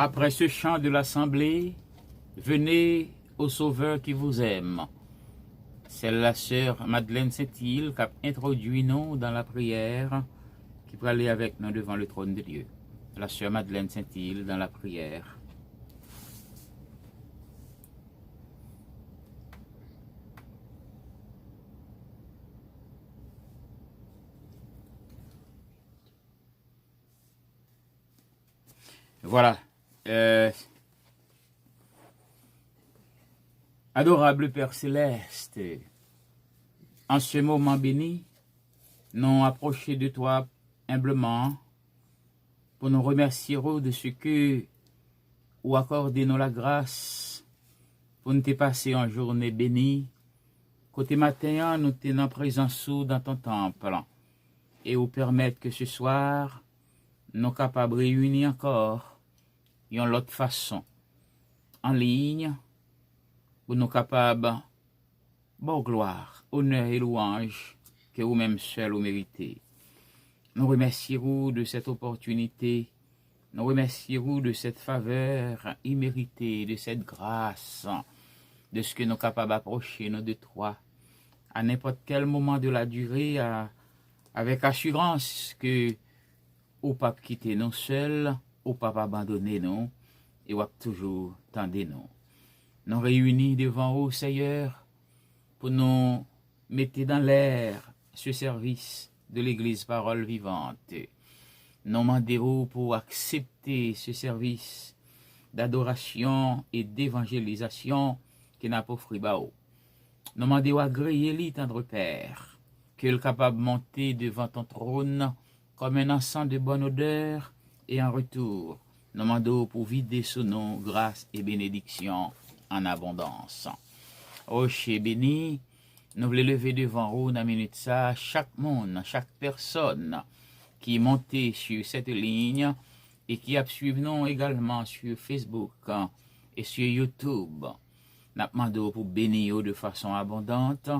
Après ce chant de l'Assemblée, venez au Sauveur qui vous aime. C'est la sœur Madeleine Saint-Île qui a introduit nous dans la prière, qui peut aller avec nous devant le trône de Dieu. La sœur Madeleine Saint-Île dans la prière. Voilà. Adorable Père Céleste, en ce moment béni, nous approchons de toi humblement pour nous remercier de ce que ou accorder nous la grâce pour nous passer en journée bénie. Côté matin, nous tenons présence dans ton temple et vous permettre que ce soir, nous capables de réunir encore d'une l'autre façon, en ligne, pour nous capables, bon gloire, honneur et louange que vous-même seul vous méritez. Nous remercions de cette opportunité, nous remercions de cette faveur imméritée, de cette grâce, de ce que nous sommes capables d'approcher nous de toi à n'importe quel moment de la durée, avec assurance que au pas quitter nous seuls, au pas abandonner nous, et au toujours tendre nous. Nous réunis devant vous, Seigneur, pour nous mettre dans l'air ce service de l'Église Parole Vivante. Nous demandons pour accepter ce service d'adoration et d'évangélisation qui n'a pas offert. Nous demandons agréer lui, tendre Père, qu'il est capable de monter devant ton trône comme un encens de bonne odeur, et en retour, nous demandons pour vider sous nous grâce et bénédiction en abondance. Ô Ché béni, nous voulons lever devant vous dans la minute ça, chaque monde, chaque personne qui est montée sur cette ligne et qui a suivi nous également sur Facebook et sur YouTube. Nous demandons pour bénir de façon abondante.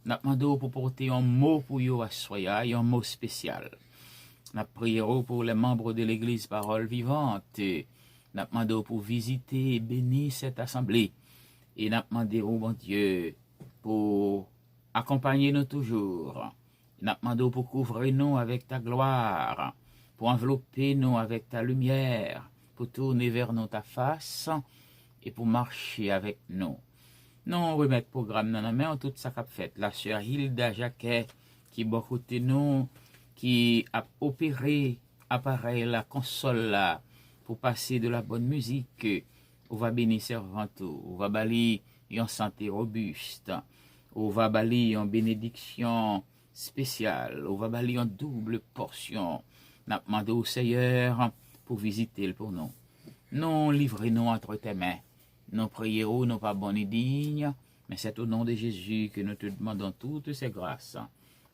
Nous demandons pour porter un mot pour vous à soya, un mot spécial. Nous prions pour les membres de l'Église Parole Vivante. Nous demandons pour visiter et bénir cette assemblée. Et nous demandons, bon Dieu, pour accompagner nous toujours. Nous demandons pour couvrir nous avec ta gloire, pour envelopper nous avec ta lumière, pour tourner vers nous ta face et pour marcher avec nous. Nous remettons le programme dans la main, tout ça qu'a fait. La sœur Hilda Jacquet, qui est beaucoup de nous, qui a opéré appareil la console là pour passer de la bonne musique. On va bénir servanto, on va balayer une santé robuste, on va balayer une bénédiction spéciale, on va balayer une double portion. Nous demandons au Seigneur pour visiter pour nous. Nous livrons-nous entre tes mains. Nous prions, nous pas bonnes et dignes, mais c'est au nom de Jésus que nous te demandons toutes ces grâces.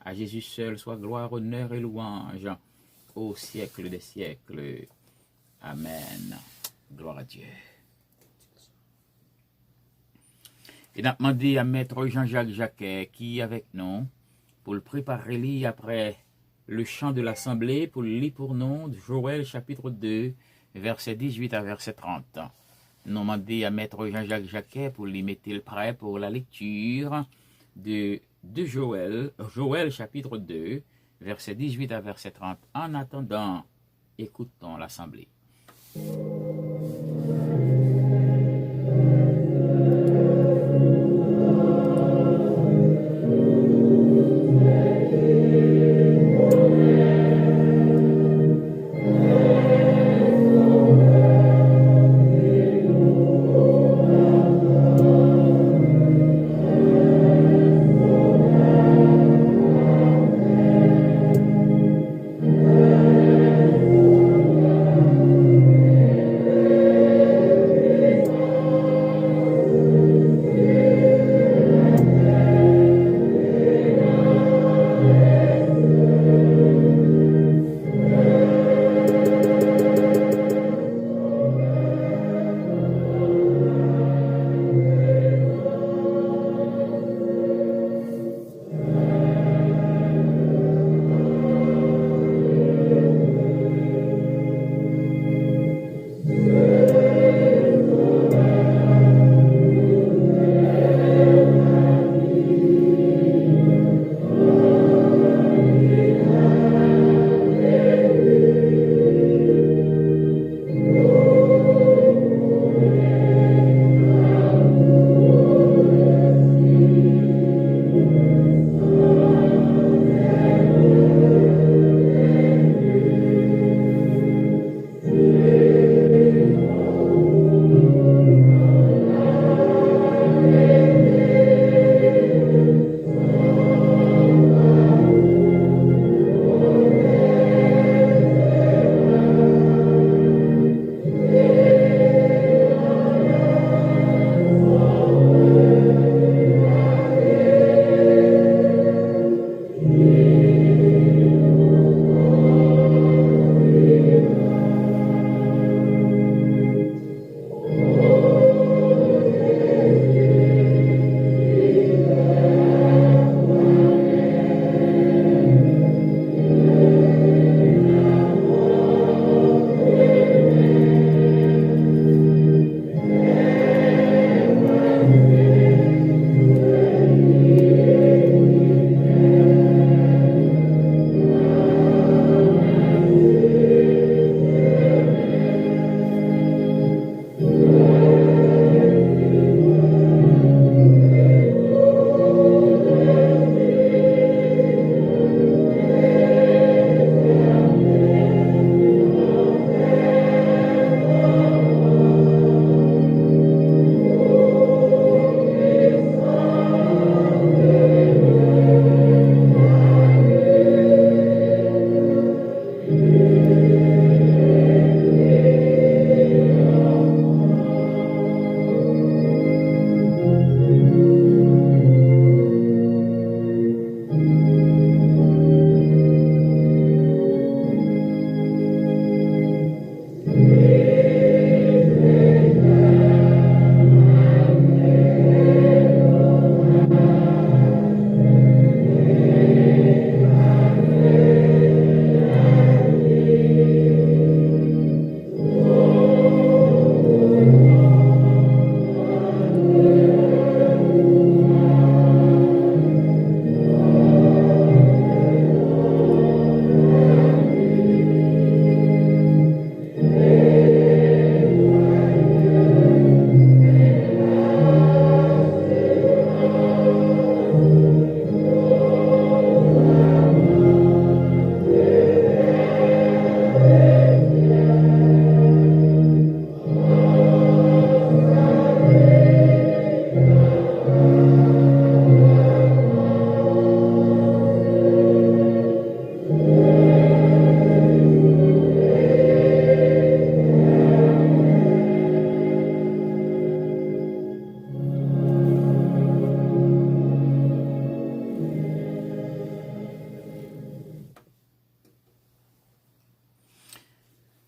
À Jésus seul soit gloire, honneur et louange au siècle des siècles. Amen. Gloire à Dieu. Et nous avons demandé à Maître Jean-Jacques Jacquet qui est avec nous pour le préparer après le chant de l'Assemblée, pour le lire pour nous, Joël chapitre 2, verset 18 à verset 30. Nous avons demandé à Maître Jean-Jacques Jacquet pour lui mettre le prêt pour la lecture de Joël chapitre 2, verset 18 à verset 30. En attendant, écoutons l'Assemblée.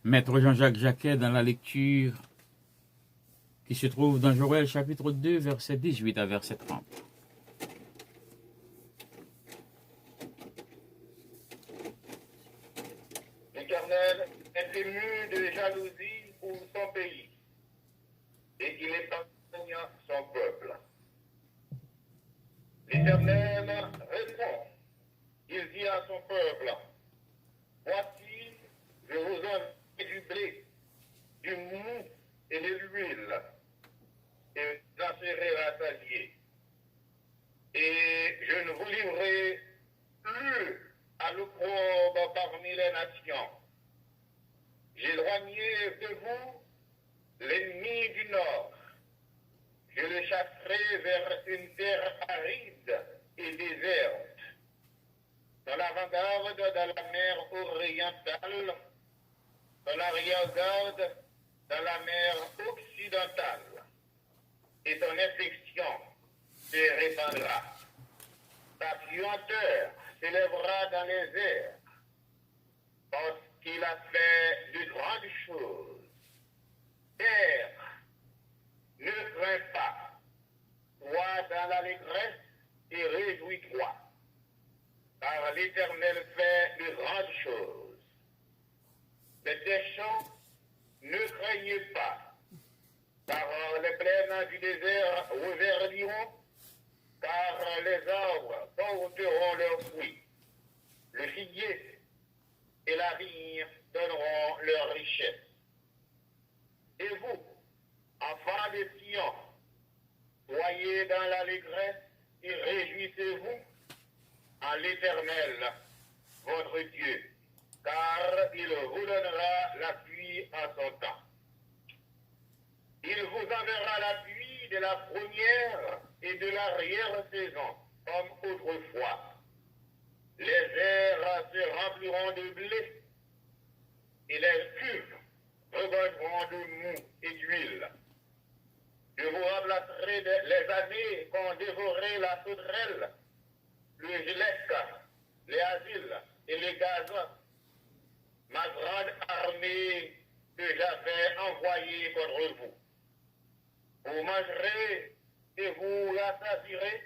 Maître Jean-Jacques Jacquet dans la lecture qui se trouve dans Joël chapitre 2, verset 18 à verset 30. L'Éternel est ému de jalousie pour son pays et il épargne son peuple. L'Éternel répond, il dit à son peuple, voici, je vous envoie du blé, du mou et de l'huile, et j'en serai rassasié. Et je ne vous livrerai plus à l'opprobre parmi les nations. J'éloignerai de vous l'ennemi du nord. Je le chasserai vers une terre aride et déserte, dans l'avant-garde de la mer orientale, dans l'arrière-garde de la mer occidentale. Et ton infection se répandra. Ta puanteur s'élèvera dans les airs, parce qu'il a fait de grandes choses. Terre, ne crains pas, sois dans l'allégresse et réjouis-toi, car l'Éternel fait de grandes choses. Mais tes champs, ne craignez pas, car les plaines du désert reverdiront, car les arbres porteront leurs fruits. Le figuier et la vigne donneront leur richesse. Et vous, enfants de Sion, soyez dans l'allégresse et réjouissez-vous en l'Éternel, votre Dieu, car il vous donnera la pluie en son temps. Il vous enverra la pluie de la première et de l'arrière-saison, comme autrefois. Les airs se rempliront de blé, et les cuves regorgeront de mou et d'huile. Je vous remplacerai les années qu'ont dévoré la sauterelle, le gélec, les asiles et les gazons, ma grande armée que j'avais envoyée contre vous. Vous mangerez et vous rassasierez,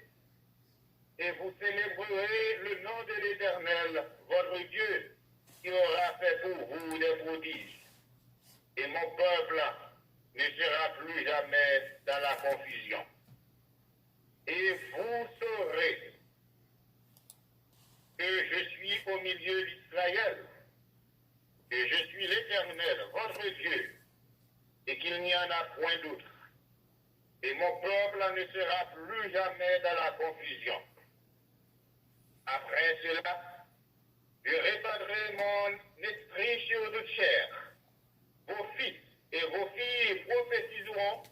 et vous célébrerez le nom de l'Éternel, votre Dieu, qui aura fait pour vous des prodiges. Et mon peuple ne sera plus jamais dans la confusion. Et vous saurez que je suis au milieu d'Israël, que je suis l'Éternel, votre Dieu, et qu'il n'y en a point d'autre. Et mon peuple ne sera plus jamais dans la confusion. Après cela, je répandrai mon esprit sur toute chair. Vos fils et vos filles prophétiseront,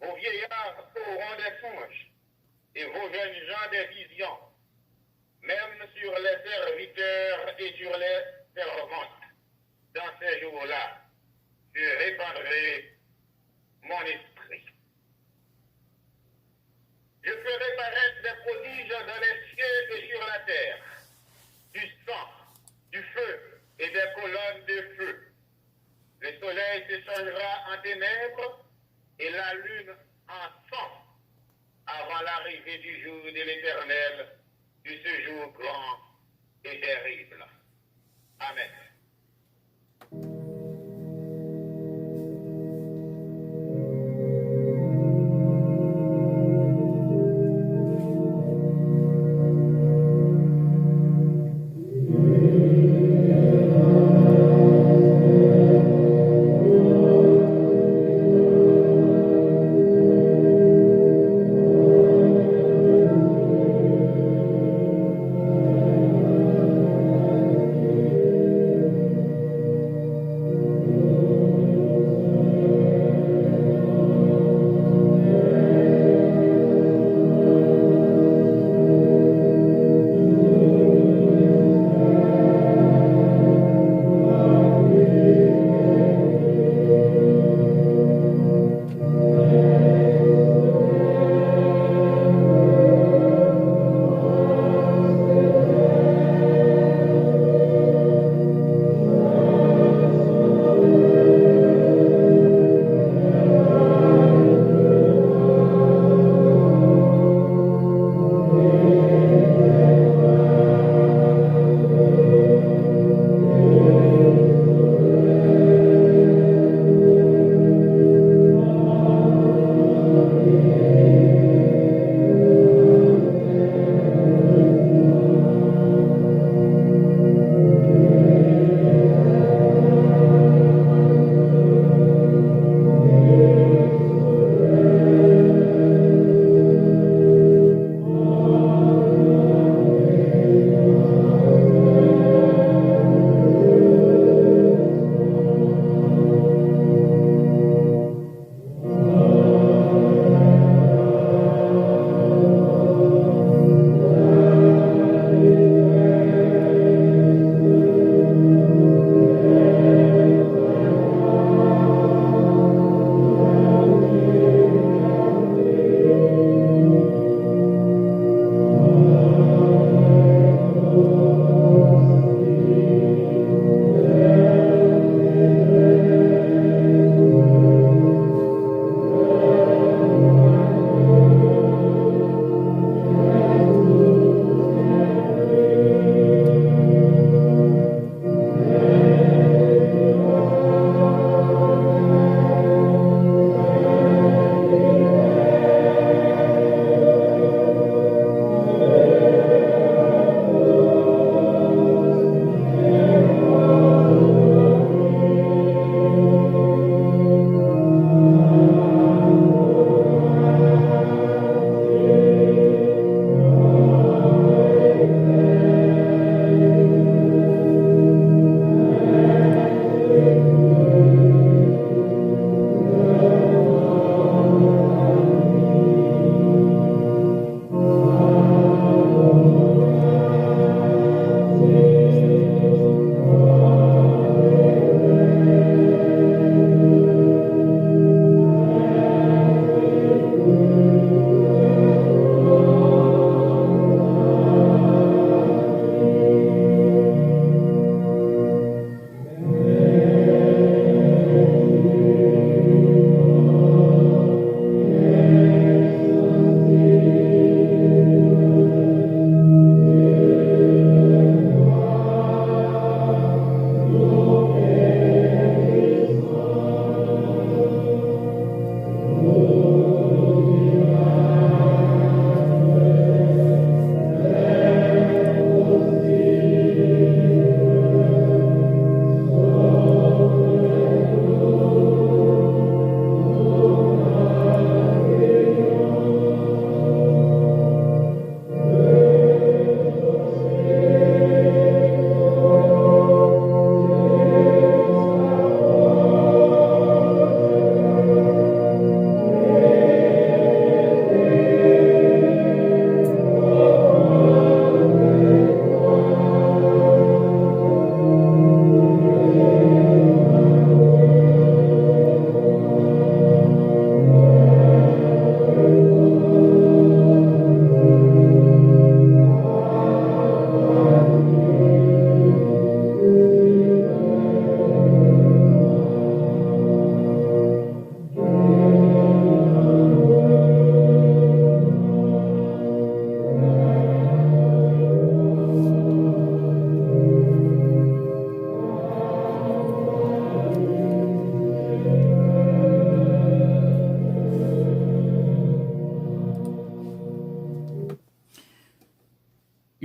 vos vieillards auront des songes, et vos jeunes gens des visions, même sur les serviteurs et sur les servantes. Dans ces jours-là, je répandrai mon esprit. Je ferai paraître des prodiges dans les cieux et sur la terre, du sang, du feu et des colonnes de feu. Le soleil se changera en ténèbres et la lune en sang avant l'arrivée du jour de l'Éternel, de ce jour grand et terrible. Amen.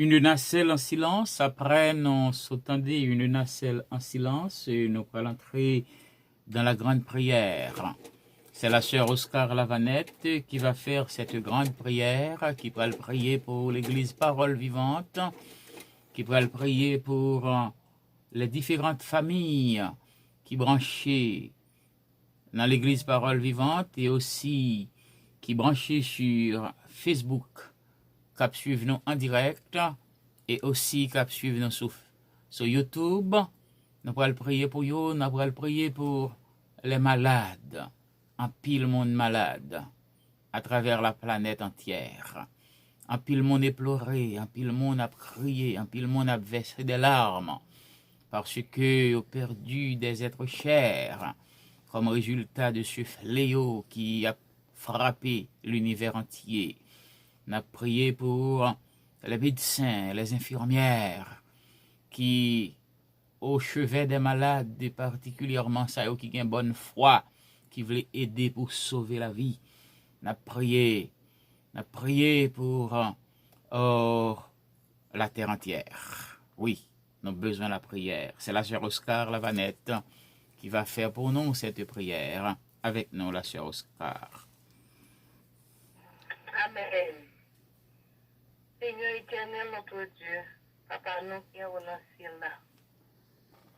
une nacelle en silence. Après, nous s'entendait une nacelle en silence et nous allons entrer dans la grande prière. C'est la sœur Oscar Lavanette qui va faire cette grande prière, qui va le prier pour l'église Parole Vivante, qui va le prier pour les différentes familles qui branchaient dans l'église Parole Vivante et aussi qui branchaient sur Facebook, qui suivent nous en direct et aussi qui suivent nous sur YouTube. Nous allons prier pour eux, nous allons prier pour les malades, en pile monde malade, à travers la planète entière. En pile monde éploré, en pile monde a crié, en pile monde a versé des larmes, parce que ont perdu des êtres chers, comme résultat de ce fléau qui a frappé l'univers entier. On a prié pour les médecins, les infirmières, qui au chevet des malades, et particulièrement ça qui ont une bonne foi, qui voulaient aider pour sauver la vie. On a prié pour la terre entière. Oui, nous avons besoin de la prière. C'est la sœur Oscar Lavanette qui va faire pour nous cette prière. Avec nous, la sœur Oscar. Amen. Seigneur éternel, notre Dieu, Papa, nous qui sommes dans le ciel là.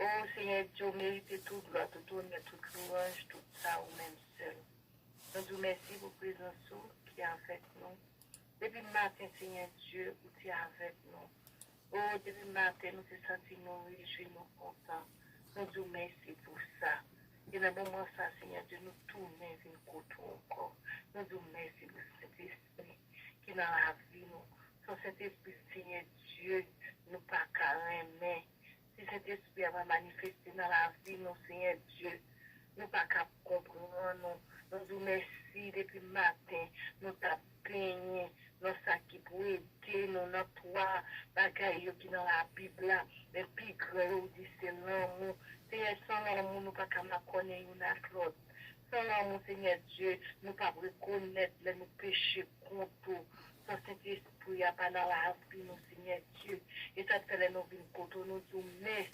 Oh Seigneur Dieu, mérite toute gloire, tout honneur, toute louange, tout ça ou même seul. Nous vous remercions pour la présence qui est avec nous. Depuis le matin, Seigneur Dieu, vous êtes avec nous. Oh, depuis le matin, nous nous sentons nous réjouis, nous contents. Nous vous remercions pour ça. Et dans le moment ça, Seigneur Dieu, nous tournons vers le côté encore. Nous vous remercions pour cet esprit qui est dans la vie, nous. Sans cet esprit, Seigneur Dieu, nous pas qu'à aimer. Si cet esprit va manifester dans la vie, nous, Seigneur Dieu, nous pas qu'à comprendre, nous vous remercions depuis le matin, nous t'avons peigné, nous ça qui pour aider, nous, dans trois bagailles qui dans la Bible, mais puis gros, dit c'est l'amour. Seigneur, sans l'amour, nous pas qu'à connaître une à l'autre. Sans l'amour, Seigneur Dieu, nous pas reconnaître nos péchés contre nous. Sans cet esprit, il n'y a pas dans la vie, nous, Seigneur Dieu. Et ça fait nous venir contre nous, nous merci.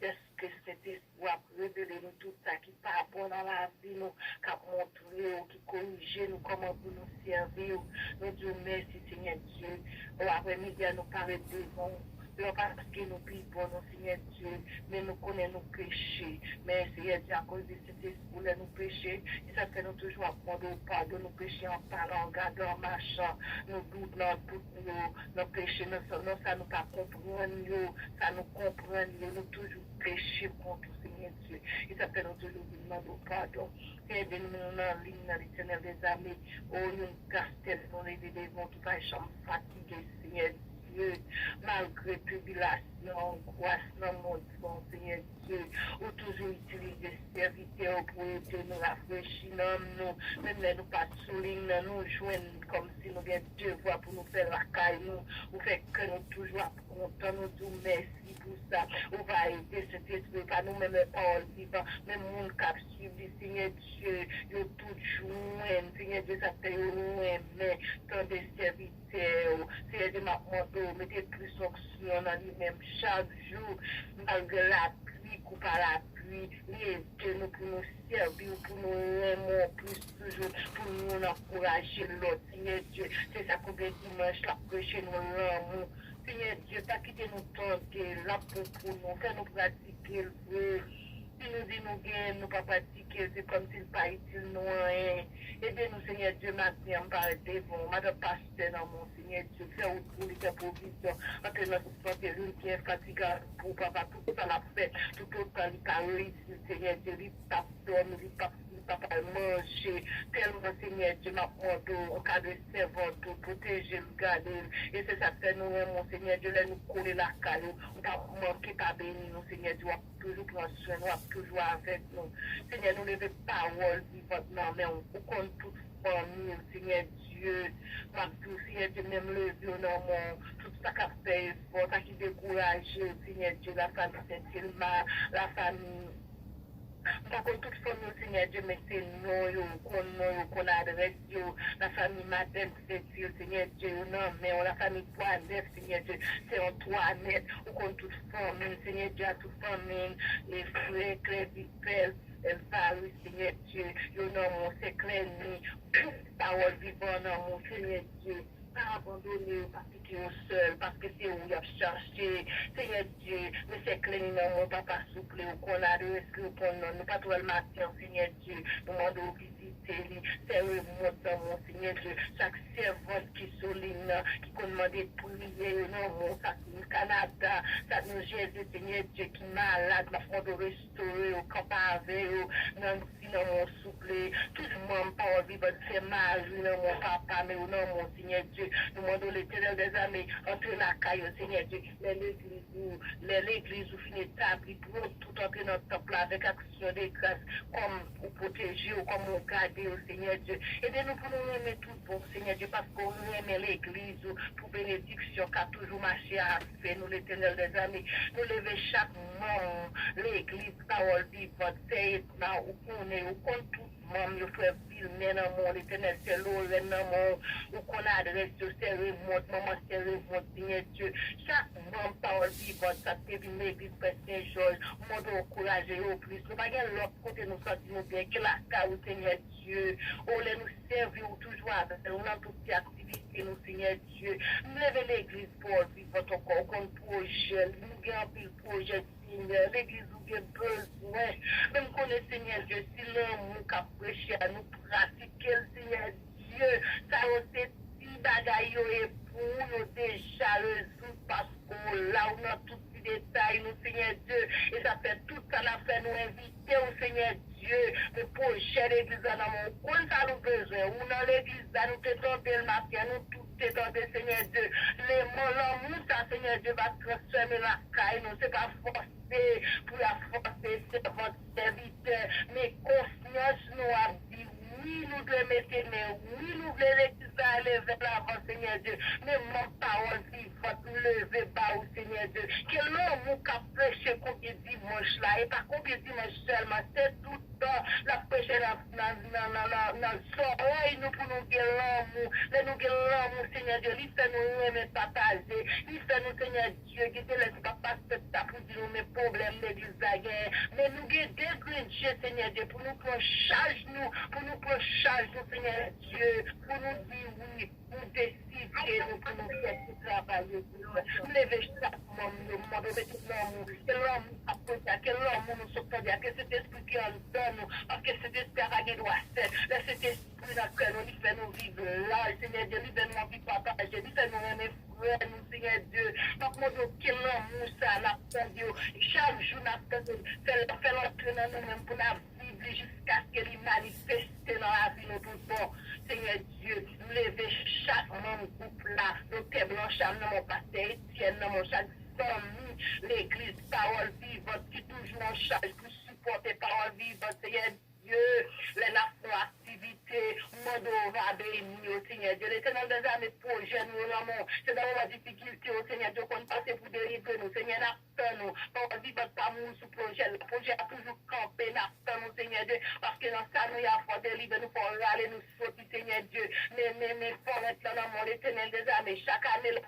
Est-ce que cet esprit a révélé nous tout ça qui n'est pas bon dans la vie, nous, qui a montré, qui corrige nous, comment vous nous servir. Nous disons merci, Seigneur Dieu. Après-midi, nous parlons devant. Non pas parce que nous vivons, nous, Seigneur Dieu, mais nous connaissons nos péchés. Mais Seigneur Dieu, à cause de cet esprit, nous péchés, et ça fait nous toujours apprendre au pardon, nous péchés en parlant, en gardant, en marchant, nous doutons dans tout nos péchés, ça nous pas comprendre, ça nous comprend, nous toujours péchés contre Seigneur Dieu. Et ça fait nous toujours demander au pardon. Seigneur Dieu, nous sommes en ligne dans l'éternel des armées, nous gastons, nous les devons tout à chambre fatigué, Seigneur Dieu. Malgré tribulation, angoisse dans mon monde, Seigneur Dieu, ou toujours utiliser serviteurs pour aider nous rafraîchir nous, même nous pas souligner, nous joindre comme si nous avions devoir pour nous faire la caille, nous, ou fait que nous toujours contents, nous disons merci pour ça, on va aider cet esprit, pas nous-mêmes les paroles vivantes, même nous qui suivent, Seigneur Dieu, nous tout joindre, Seigneur Dieu, ça fait nous aimer, tant de serviteurs, Seigneur Dieu, ma mettez plus d'onction dans lui-même chaque jour, malgré la pluie, coupe à la pluie, aidez nous pour nous servir, pour nous aimer plus toujours, pour nous encourager l'autre, Seigneur Dieu, c'est ça qu'on veut dimanche, là, prêcher nous l'amour, Seigneur Dieu, t'as quitté nous tenter, là pour nous, faire nous pratiquer le vrai. Si nous disons nous gagnons, nous pas pratiquer, c'est comme s'il pas utile nous rien. Aidez-nous, Seigneur Dieu, maintenant, on parle devant, madame pasteur dans mon Seigneur Dieu, faire autour de ta provision, entre notre santé, l'une qui est fatiguée pour papa, tout ça l'a fait, tout autant, il parle, Seigneur Dieu, il tape, il tape, papa manger, tellement Seigneur Dieu m'a demandé en cas de servant pour protéger le garder. Et c'est ça que nous, mon Seigneur Dieu, nous coller la caille, on va manquer pas béni, nous Seigneur Dieu, toujours prendre soin, nous toujours avec nous. Seigneur, nous levons parole vivante, mais on compte toute famille, Seigneur Dieu, ma tout Seigneur Dieu, même le Dieu, non, tout ça qui a fait effort, ça qui décourage, Seigneur Dieu, la famille Saint-Hilma, la famille. Par contre, toute famille, Seigneur Dieu, mais c'est nous, qu'on adresse, la famille Madeleine, Seigneur Dieu, non, mais la famille Toinette, Seigneur Dieu, c'est en Toinette, ou contre toute famille, Seigneur Dieu, à toute famille, les frères, Claire, Père, elle parle, Seigneur Dieu, non, c'est clair, parole vivante, non, Seigneur Dieu. Pas abandonner, parce que tu es seul, parce que c'est où il a cherché. Seigneur Dieu, mais c'est clair, non, mon papa souple, qu'on a de respect pour nous, pas tout le matin, Seigneur Dieu, nous demandons visiter, c'est le mot dans mon Seigneur Dieu, chaque servante qui souligne, qui commande de prier, non, mon Canada, ça nous Jésus, Seigneur Dieu, qui est malade, ma foi de restaurer, au camp avec, non, sinon, mon souple, tout le monde, pas envie de faire mal, non, mon papa, mais non, mon Seigneur Dieu, nous demandons l'Éternel des armées, entre la caille, Seigneur Dieu, l'église où finit établie, pour tout entrer dans notre temple avec action de grâce, comme pour protéger, ou comme pour garder, Seigneur Dieu. Aidez-nous pour nous aimer tout bon, Seigneur Dieu, parce qu'on aime l'église, pour bénédiction, qu'a toujours marché à faire, nous l'Éternel des armées, nous lever chaque moment, l'église, parole vivante, c'est maintenant, où on est, où on tout. Mam, yo frère Vilmen dans mon l'éternel, c'est Lorraine dans mon, ou qu'on adresse, c'est remote, maman, c'est remote, Seigneur Dieu. Chaque membre parole vivante, ça te vient l'église, Père Saint-Georges, monde encourager au plus. Nous pas gagner l'autre côté, nous sentir bien, que la car, Seigneur Dieu, on les nous servir toujours avec, on a toutes ces activités, nous, Seigneur Dieu. Nous levons l'église pour vivre ton corps, comme projet, nous gagnons pile projet, Seigneur, l'église où il y a besoin. Même qu'on est, Seigneur Dieu, si l'amour qu'a prêché à nous pratiquer, Seigneur Dieu, ça c'est si bagaille et pour nous déjà résoudre parce qu'on là on a tous les détails, nous, Seigneur Dieu, et ça fait tout ça, l'a fait nous inviter au Seigneur Dieu, le projet l'église dans mon coin, ça nous besoin, ou dans l'église, nous te tomber le matin, nous tout te tomber, Seigneur Dieu, les mots, l'amour, ça, Seigneur Dieu, va transformer la caille, nous, c'est pas forcé pour la forcer, c'est votre serviteur, mais conscience nous a dit, oui, nous devons mettre, mais oui, nous voulons l'église aller vers l'avant, Seigneur Dieu, mais mon parole vivante, nous lever bas au Seigneur Dieu, que l'homme qui a prêché combien de dimanche là, et pas combien de dimanche seulement, c'est tout le temps, la prêche dans le oreille, nous pour nous guérir l'amour, nous guérir l'amour, Seigneur Dieu, il fait nous aimer partager, il fait nous, Seigneur Dieu, qui te laisse pas passer pour dire nos problèmes d'église la guerre, mais nous dégréger, Seigneur Dieu, pour nous prendre charge, pour nous prendre charge, Seigneur Dieu, pour nous dire oui, nous décider, nous pour nous faire tout travail, nous lever chaque moment, nous demander tout l'amour, que l'amour apporte, que l'amour nous sorte, que cet esprit qui en donne, parce que cet esprit qui doit faire, cet esprit dans lequel nous fait nous vivre là, Seigneur Dieu, nous fait nous vivre partager, nous fait nous aimer frère, nous, Seigneur Dieu, donc nous que l'amour, ça, l'attendons, chaque jour, nous fait l'entrée dans nous-mêmes pour nous vivre jusqu'à ce qu'il manifeste dans la vie, nous tout bon, Seigneur Dieu, nous lever chaque membre groupe là, nous te blanchons dans mon pasteur Étienne, dans mon chaque famille, l'église, parole vivante, qui toujours en charge pour supporter parole vivante, Seigneur Dieu, les nations activités, monde va bénir, Seigneur Dieu, l'éternel des armées projet nous, l'amour, c'est dans la difficulté, Seigneur Dieu, qu'on passe pour délivrer nous, Seigneur, nous, parole vivante, pas nous sous projet, le projet a toujours campé, nous, Seigneur Dieu, parce que dans ça, nous, il y a faut délivrer, nous, faut râler, nous, sortir, Seigneur Dieu, mais, faut être là dans mon éternel des armées, chaque année, là,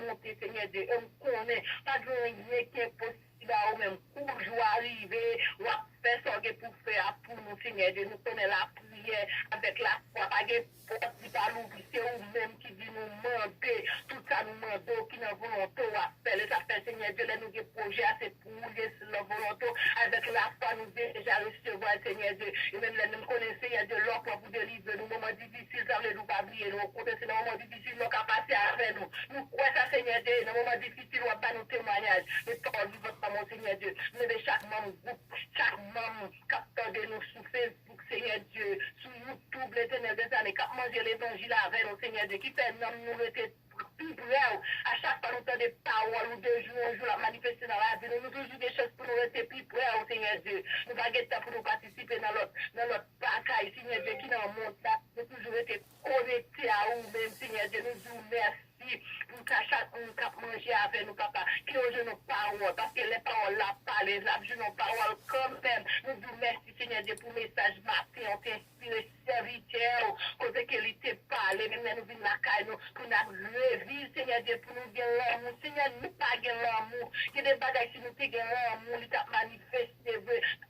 monter, Seigneur Dieu, on connaît, pas de rien qui est possible. Ou même pour jour arriver, ou à faire ce pour faire pour nous, Seigneur Dieu, nous connaissons la prière avec la foi, pas de porte qui va l'ouvrir, c'est nous-mêmes qui dit nous demander, tout ça nous demandons, qui nous volonté à faire, et ça fait, Seigneur Dieu, nous des projets assez pour nous, la volonté, avec la foi, nous déjà recevoir, Seigneur Dieu, et même là, nous connaissons, Seigneur Dieu, l'ordre pour délivrer nous, moments difficiles, ça veut nous pas oublier, nous, côté, c'est dans moments difficiles, nous, qu'à passer avec nous, nous croyons ça, Seigneur Dieu, dans moments difficiles, on va pas nous témoignages, mais parole vivante, mon Seigneur Dieu, levez chaque membre groupe, chaque membre capteur de nous sur Facebook, Seigneur Dieu, sur YouTube, l'éternel des années, qui a mangé l'évangile avec nous, Seigneur Dieu, qui fait nous rester plus près, à chaque fois nous avons des paroles, ou 2 jours, un jour, à manifester dans la vie, nous toujours des choses pour nous rester plus près, Seigneur Dieu, nous pas de temps pour nous participer dans notre bataille, Seigneur Dieu, qui dans le monde, nous toujours été connectés à vous-même, Seigneur Dieu, nous disons merci. Pour qu'à chaque monde qui manger avec nous, papa, qui ose nos paroles, parce que les paroles là parlent, les abus nos paroles quand même. Nous disons merci, Seigneur Dieu, pour message matin, on t'inspire serviteur, côté qu'elle était parlé, même nous venons la caille, pour nous revivre, Seigneur Dieu, pour nous gagner l'amour. Seigneur, nous pas gagner l'amour. Il y a des bagages qui nous te gagner l'amour, il t'a manifesté,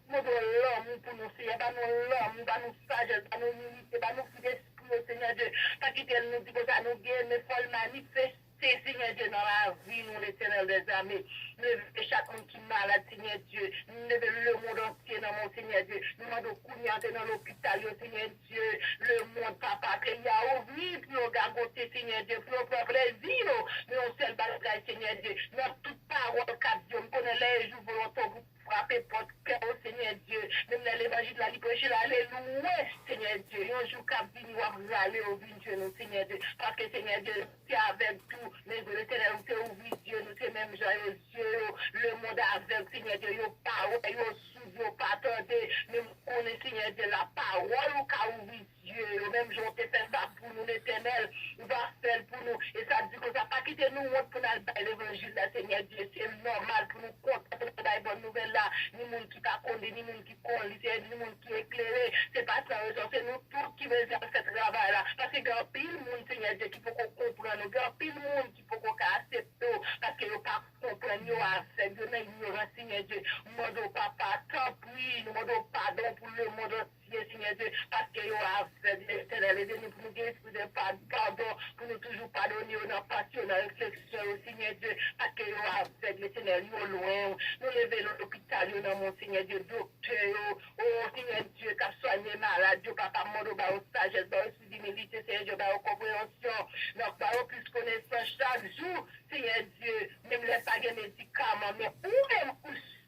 nous donnons l'amour pour nous, Seigneur, pas nous l'amour, pas nous sagesse, pas nous unité, pas nous d'esprit, Seigneur Dieu, pas quitter nous dit que ça nous gagne, mais faut le manifester. Seigneur Dieu, dans la vie, nous, l'Éternel des armées, levez chaque monde qui est malade, Seigneur Dieu, levez le monde entier dans mon Seigneur Dieu, nous demandons qu'on dans l'hôpital, Seigneur Dieu, le monde, papa, qu'il y a ouvert pour nous gargoter, Seigneur Dieu, pour nos propres plaisirs, mais on seul bagage, Seigneur Dieu, dans toute parole, cap Dieu, on connaît les jours volontaires, frapper porte cœur au Seigneur Dieu. Même dans l'évangile de la prêcher, alléluia, Seigneur Dieu. Un jour, quand vini, on va aller au Dieu, nous, Seigneur Dieu. Parce que Seigneur Dieu, tu es avec tout. Mais l'Éternel, nous t'es ouvert, Dieu, nous t'es même joyeux, Dieu. Le monde avec, Seigneur Dieu, yo parole, yo sous, yo pas attendez. Mais on connaît, Seigneur Dieu, la parole, ou qu'a ouvert, Dieu. Même jour, tu fait ça pour nous, l'Éternel. Il va faire pour nous. Et ça dit que ça pas quitté nous, pour nous, l'évangile, Seigneur Dieu. C'est normal pour nous, compter pour nous, bonne nouvelle. Ni moun qui t'a connu, ni moun qui connaît, ni moun qui est éclairé. C'est pas ça, c'est nous tous qui veulent faire ce travail-là. Parce que grand pile monde, Seigneur Dieu, qui peut comprendre, grand pile monde qui peut accepter, parce que nous pas comprendre, nous avec, nous n'avons ignorance, Seigneur Dieu. Nous demandons papa, tant pis, nous demandons pardon pour le monde entier, Seigneur Dieu, parce que nous avec l'Éternel, aidez-nous pour nous guérir, pardon, pour nous toujours pardonner, on a passion, on a réflexion, Seigneur Dieu, parce que nous avec l'Éternel, nous loin, nous levons l'hôpital, dans mon Seigneur Dieu, docteur, oh Seigneur Dieu, qui a soigné malade, Dieu, papa, mon ba au sagesse, ba au humilité, Seigneur Dieu, ba au compréhension, donc ba au plus connaissance chaque jour, Seigneur Dieu, même les pas de médicaments, mais où même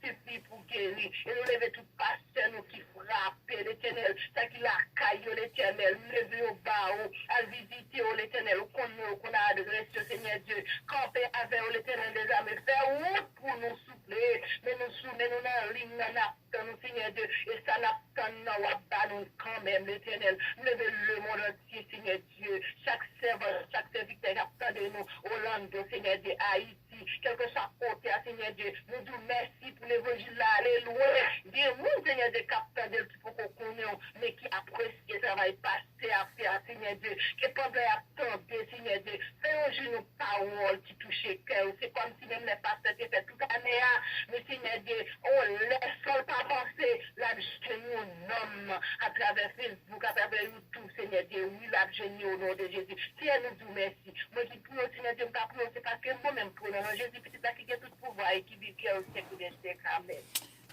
suffit pour guérir, et nous lever tout pasteur, nous qui frappent l'Éternel, ça qui la caille l'Éternel, lever au bas, à visiter l'Éternel, qu'on a adressé, Seigneur Dieu, camper avec l'Éternel des âmes, faire route pour nous soupler, mais nous soumettons nous dans la ligne, nous, Seigneur Dieu, et ça n'a pas nous quand même, l'Éternel, lever le monde entier, Seigneur Dieu, chaque serveur, chaque serviteur, attendez nous, Hollande, Seigneur Dieu, Haïti, quel que soit côté, Seigneur Dieu, nous disons merci pour l'évangile là, alléluia, des gens, Seigneur Dieu, capteurs de pour qu'on connaisse, mais qui apprécient ça va passer à faire, Seigneur Dieu, qui pendant attendre, Seigneur Dieu, fais un jour nos paroles qui touchent le cœur, c'est comme si même les pasteurs étaient fait toute l'année, mais Seigneur Dieu, on laisse seul pas penser, l'abjeunie au nom, à travers Facebook, à travers YouTube, Seigneur Dieu, oui, l'abjeunie au nom de Jésus, Seigneur nous dit merci, moi qui prie, Seigneur Dieu, c'est parce que moi-même pour nous, Jésus, petit à qui a tout pouvoir et qui vit au siècle des siècles, amen.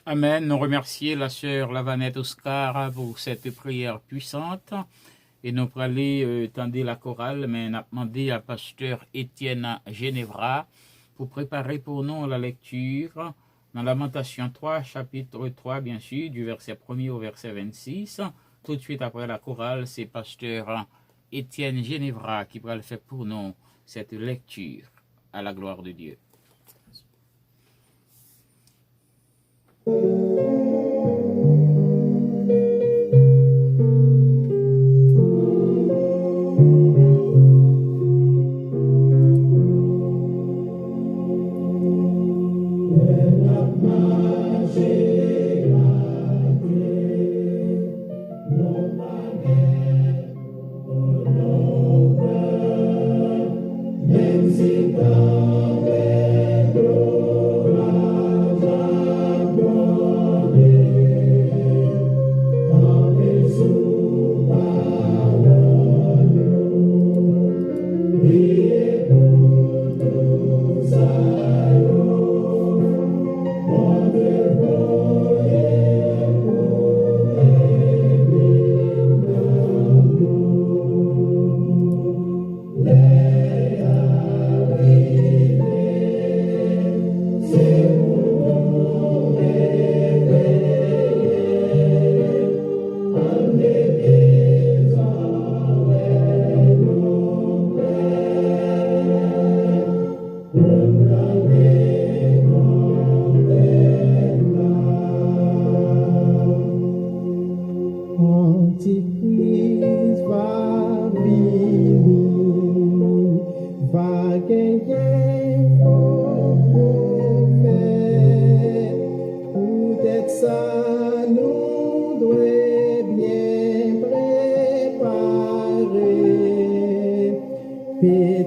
Amen. Nous remercions la sœur Lavanette Oscar pour cette prière puissante. Et nous pour aller tendre la chorale, mais nous avons demandé à pasteur Étienne Genevra pour préparer pour nous la lecture dans Lamentation 3, chapitre 3, bien sûr, du verset 1er au verset 26. Tout de suite après la chorale, c'est pasteur Étienne Genevra qui va le faire pour nous cette lecture à la gloire de Dieu. Sing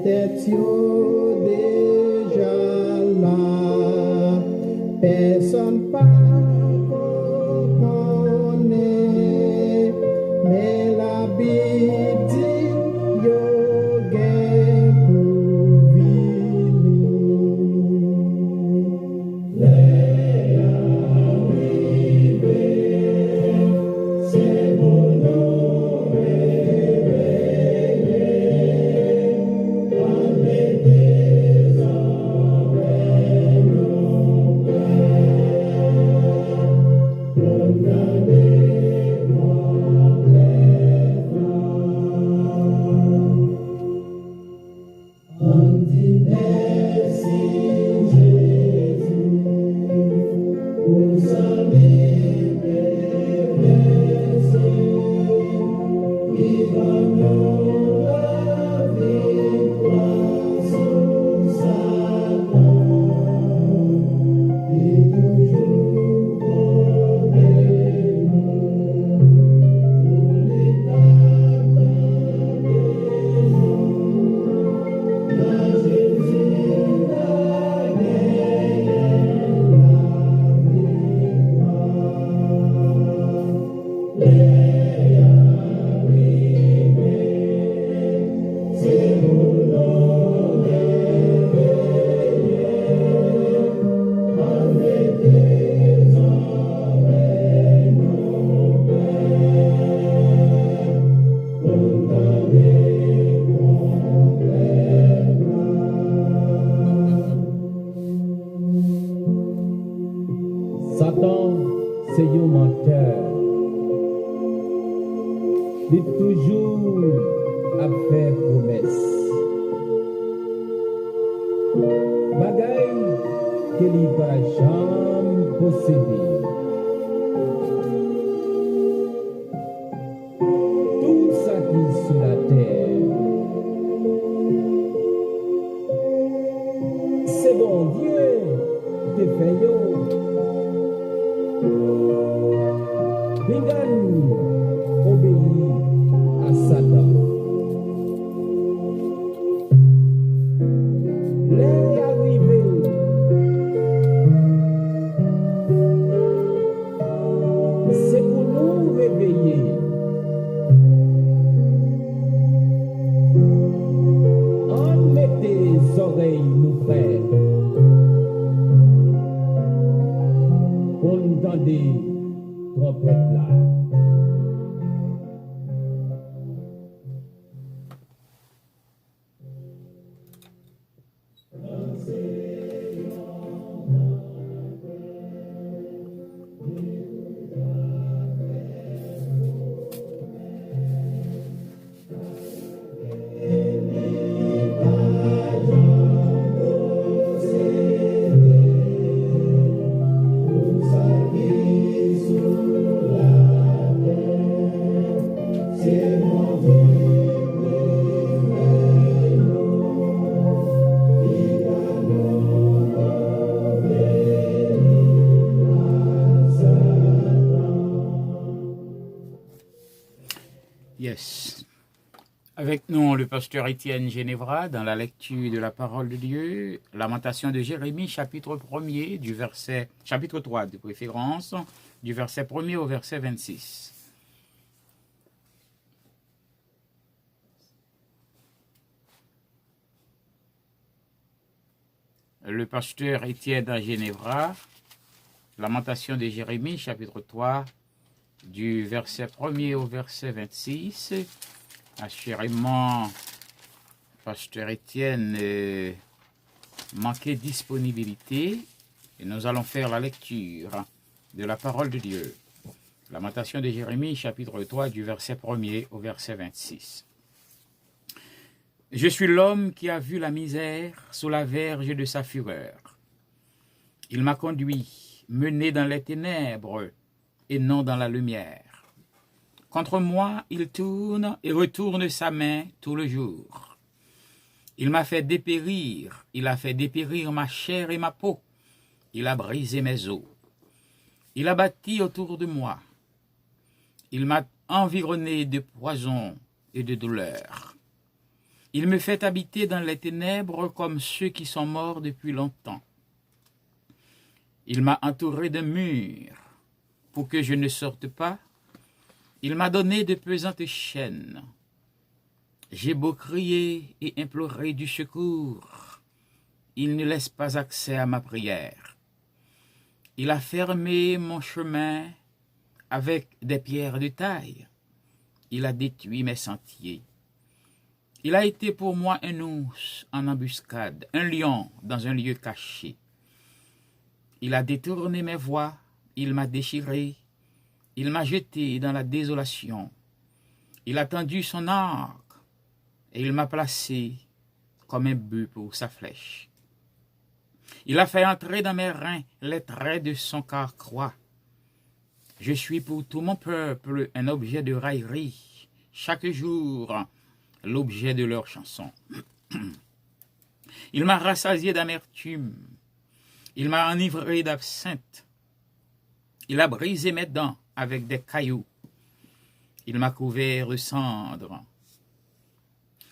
était-il déjà là? Personne pas connaît, mais la Bible dit yo gain pour vivre. C'est pour nous réveiller, parler des oreilles nos cœurs, condamner on dit merci Jésus pour sa liberté, qui va nous la victoire sur Satan, et toujours condamner pour l'état la Jésus la c'est pour nous réveiller, parler des oreilles nos pères, condamner complètement. Satan, c'est un menteur. Il toujours a fait promesse. Bagaille qu'il n'y va jamais posséder. Tout ça qui est sur la terre, c'est bon Dieu qui fait yo. Bingan obéit à Satan. L'heure est arrivée. C'est pour nous réveiller. On met des oreilles nous frères. On entend des trompettes là. Yes. Avec nous, le pasteur Étienne Génévra, dans la lecture de la parole de Dieu, Lamentation de Jérémie, chapitre 1er, chapitre 3 de préférence, du verset 1er au verset 26. Le pasteur Étienne Génévra, Lamentation de Jérémie, chapitre 3, du verset 1er au verset 26. Assurément, pasteur Étienne manquait disponibilité et nous allons faire la lecture de la parole de Dieu. Lamentation de Jérémie, chapitre 3, du verset 1er au verset 26. Je suis l'homme qui a vu la misère sous la verge de sa fureur. Il m'a conduit, mené dans les ténèbres et non dans la lumière. Contre moi, il tourne et retourne sa main tout le jour. Il m'a fait dépérir, il a fait dépérir ma chair et ma peau. Il a brisé mes os. Il a bâti autour de moi. Il m'a environné de poison et de douleur. Il me fait habiter dans les ténèbres comme ceux qui sont morts depuis longtemps. Il m'a entouré d'un mur pour que je ne sorte pas. Il m'a donné de pesantes chaînes. J'ai beau crier et implorer du secours, il ne laisse pas accès à ma prière. Il a fermé mon chemin avec des pierres de taille. Il a détruit mes sentiers. Il a été pour moi un ours en embuscade, un lion dans un lieu caché. Il a détourné mes voies, il m'a déchiré, il m'a jeté dans la désolation. Il a tendu son arc et il m'a placé comme un bœuf pour sa flèche. Il a fait entrer dans mes reins les traits de son carquois. Je suis pour tout mon peuple un objet de raillerie, chaque jour l'objet de leurs chansons. Il m'a rassasié d'amertume, il m'a enivré d'absinthe, il a brisé mes dents avec des cailloux, il m'a couvert de cendres.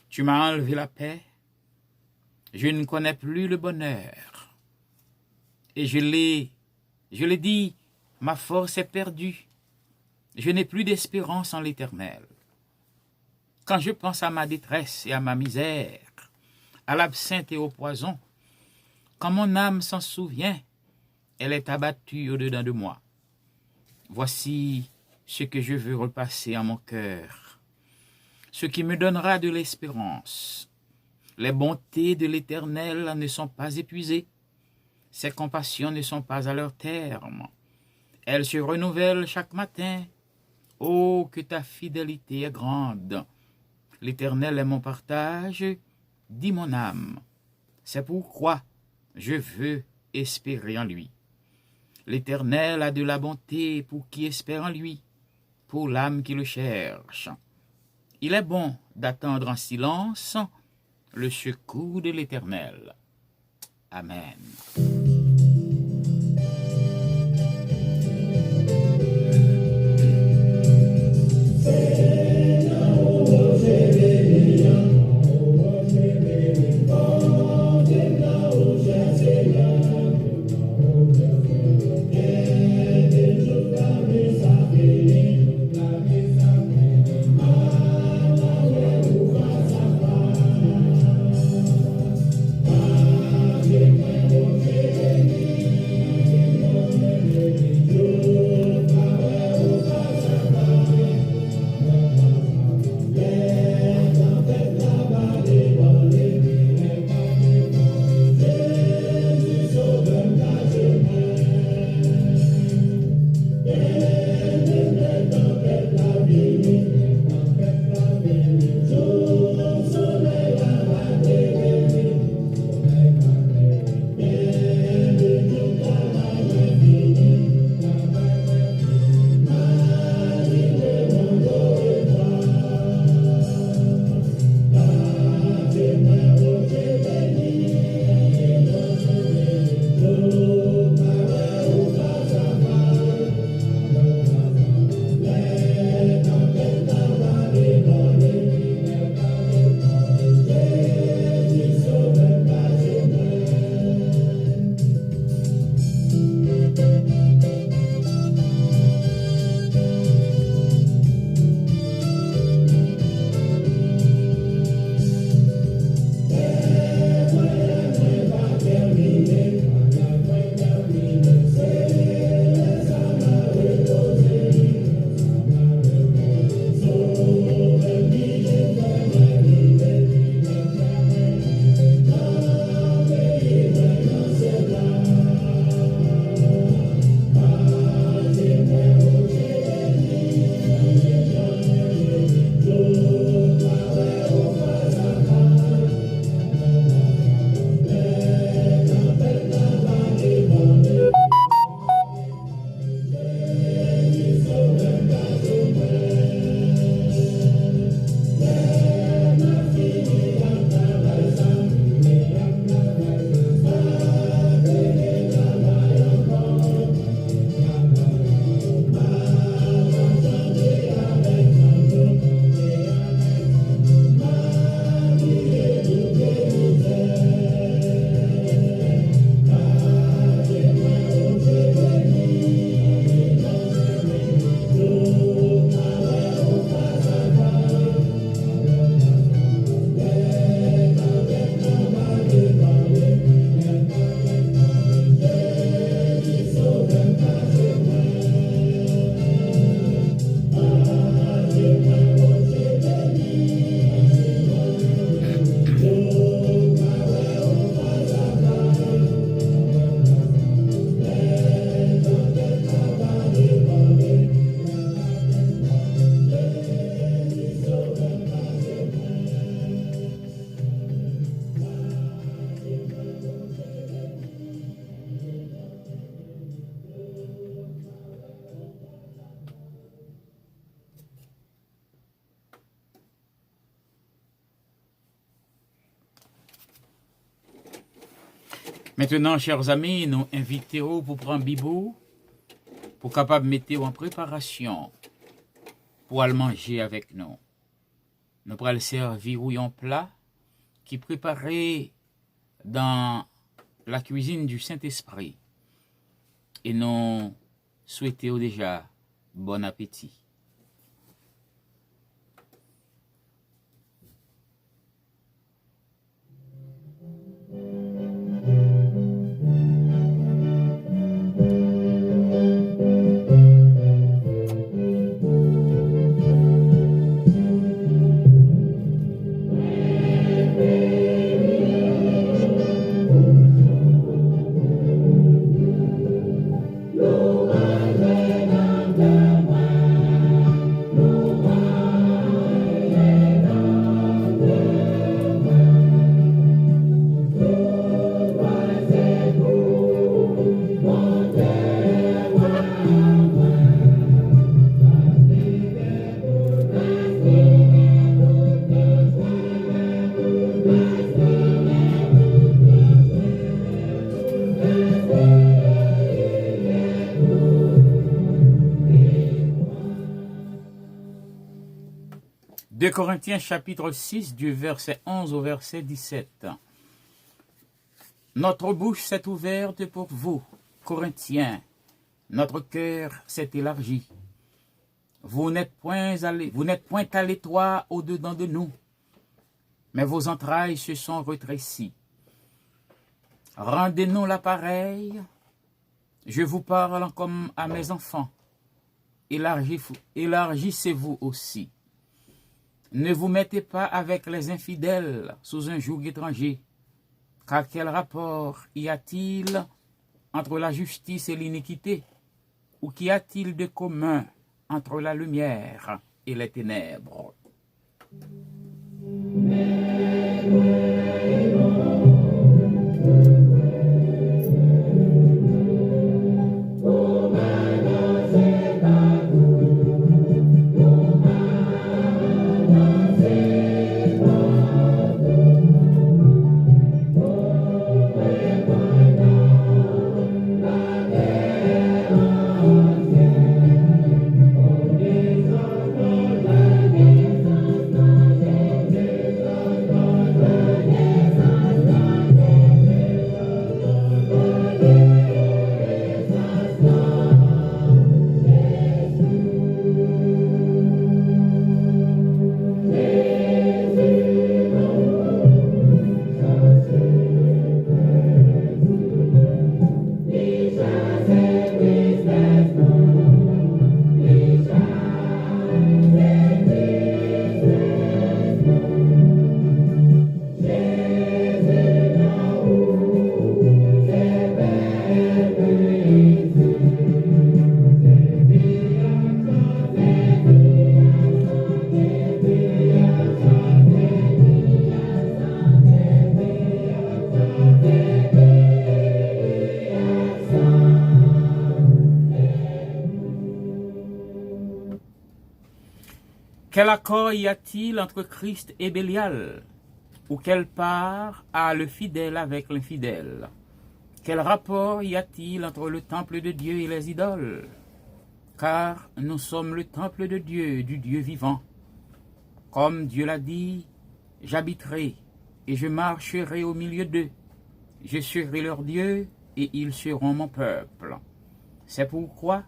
Tu m'as enlevé la paix, je ne connais plus le bonheur. Et je l'ai dit, ma force est perdue, je n'ai plus d'espérance en l'Éternel. Quand je pense à ma détresse et à ma misère, à l'absinthe et au poison, quand mon âme s'en souvient, elle est abattue au-dedans de moi. Voici ce que je veux repasser en mon cœur, ce qui me donnera de l'espérance. Les bontés de l'Éternel ne sont pas épuisées, ses compassions ne sont pas à leur terme. Elles se renouvellent chaque matin. Oh, que ta fidélité est grande! L'Éternel est mon partage, dit mon âme. C'est pourquoi je veux espérer en lui. L'Éternel a de la bonté pour qui espère en lui, pour l'âme qui le cherche. Il est bon d'attendre en silence le secours de l'Éternel. Amen. Yeah. Maintenant, chers amis, nous inviterons pour prendre Bibou, pour capable mettre en préparation, pour aller manger avec nous. Nous pourrons le servir un plat qui est préparé dans la cuisine du Saint-Esprit. Et nous souhaitons déjà bon appétit. De Corinthiens chapitre 6 du verset 11 au verset 17. Notre bouche s'est ouverte pour vous, Corinthiens. Notre cœur s'est élargi. Vous n'êtes point à l'étroit au-dedans de nous, mais vos entrailles se sont rétrécies. Rendez-nous l'appareil. Je vous parle comme à mes enfants. Élargissez-vous aussi. Ne vous mettez pas avec les infidèles sous un joug étranger, car quel rapport y a-t-il entre la justice et l'iniquité, ou qu'y a-t-il de commun entre la lumière et les ténèbres? Quel accord y a-t-il entre Christ et Bélial? Ou quelle part a le fidèle avec l'infidèle? Quel rapport y a-t-il entre le temple de Dieu et les idoles? Car nous sommes le temple de Dieu, du Dieu vivant. Comme Dieu l'a dit, j'habiterai et je marcherai au milieu d'eux. Je serai leur Dieu et ils seront mon peuple. C'est pourquoi,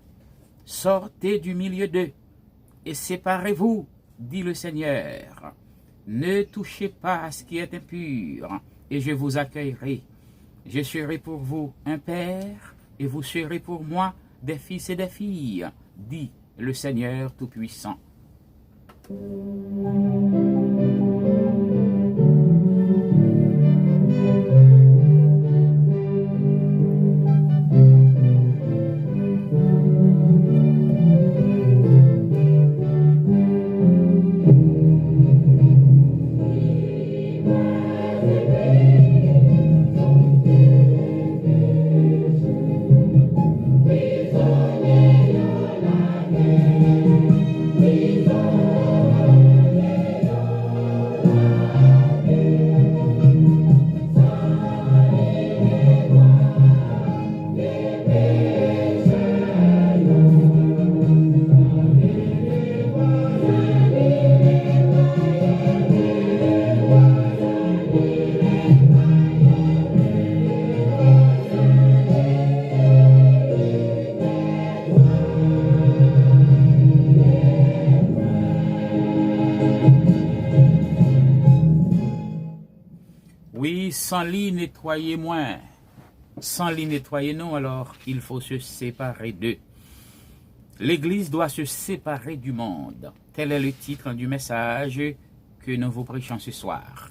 sortez du milieu d'eux et séparez-vous, dit le Seigneur. Ne touchez pas à ce qui est impur, et je vous accueillerai. Je serai pour vous un père, et vous serez pour moi des fils et des filles, dit le Seigneur Tout-Puissant. l'église sans lit nettoyer moins. Sans les nettoyer, non, alors il faut se séparer d'eux. L'Église doit se séparer du monde. Tel est le titre du message que nous vous prêchons ce soir.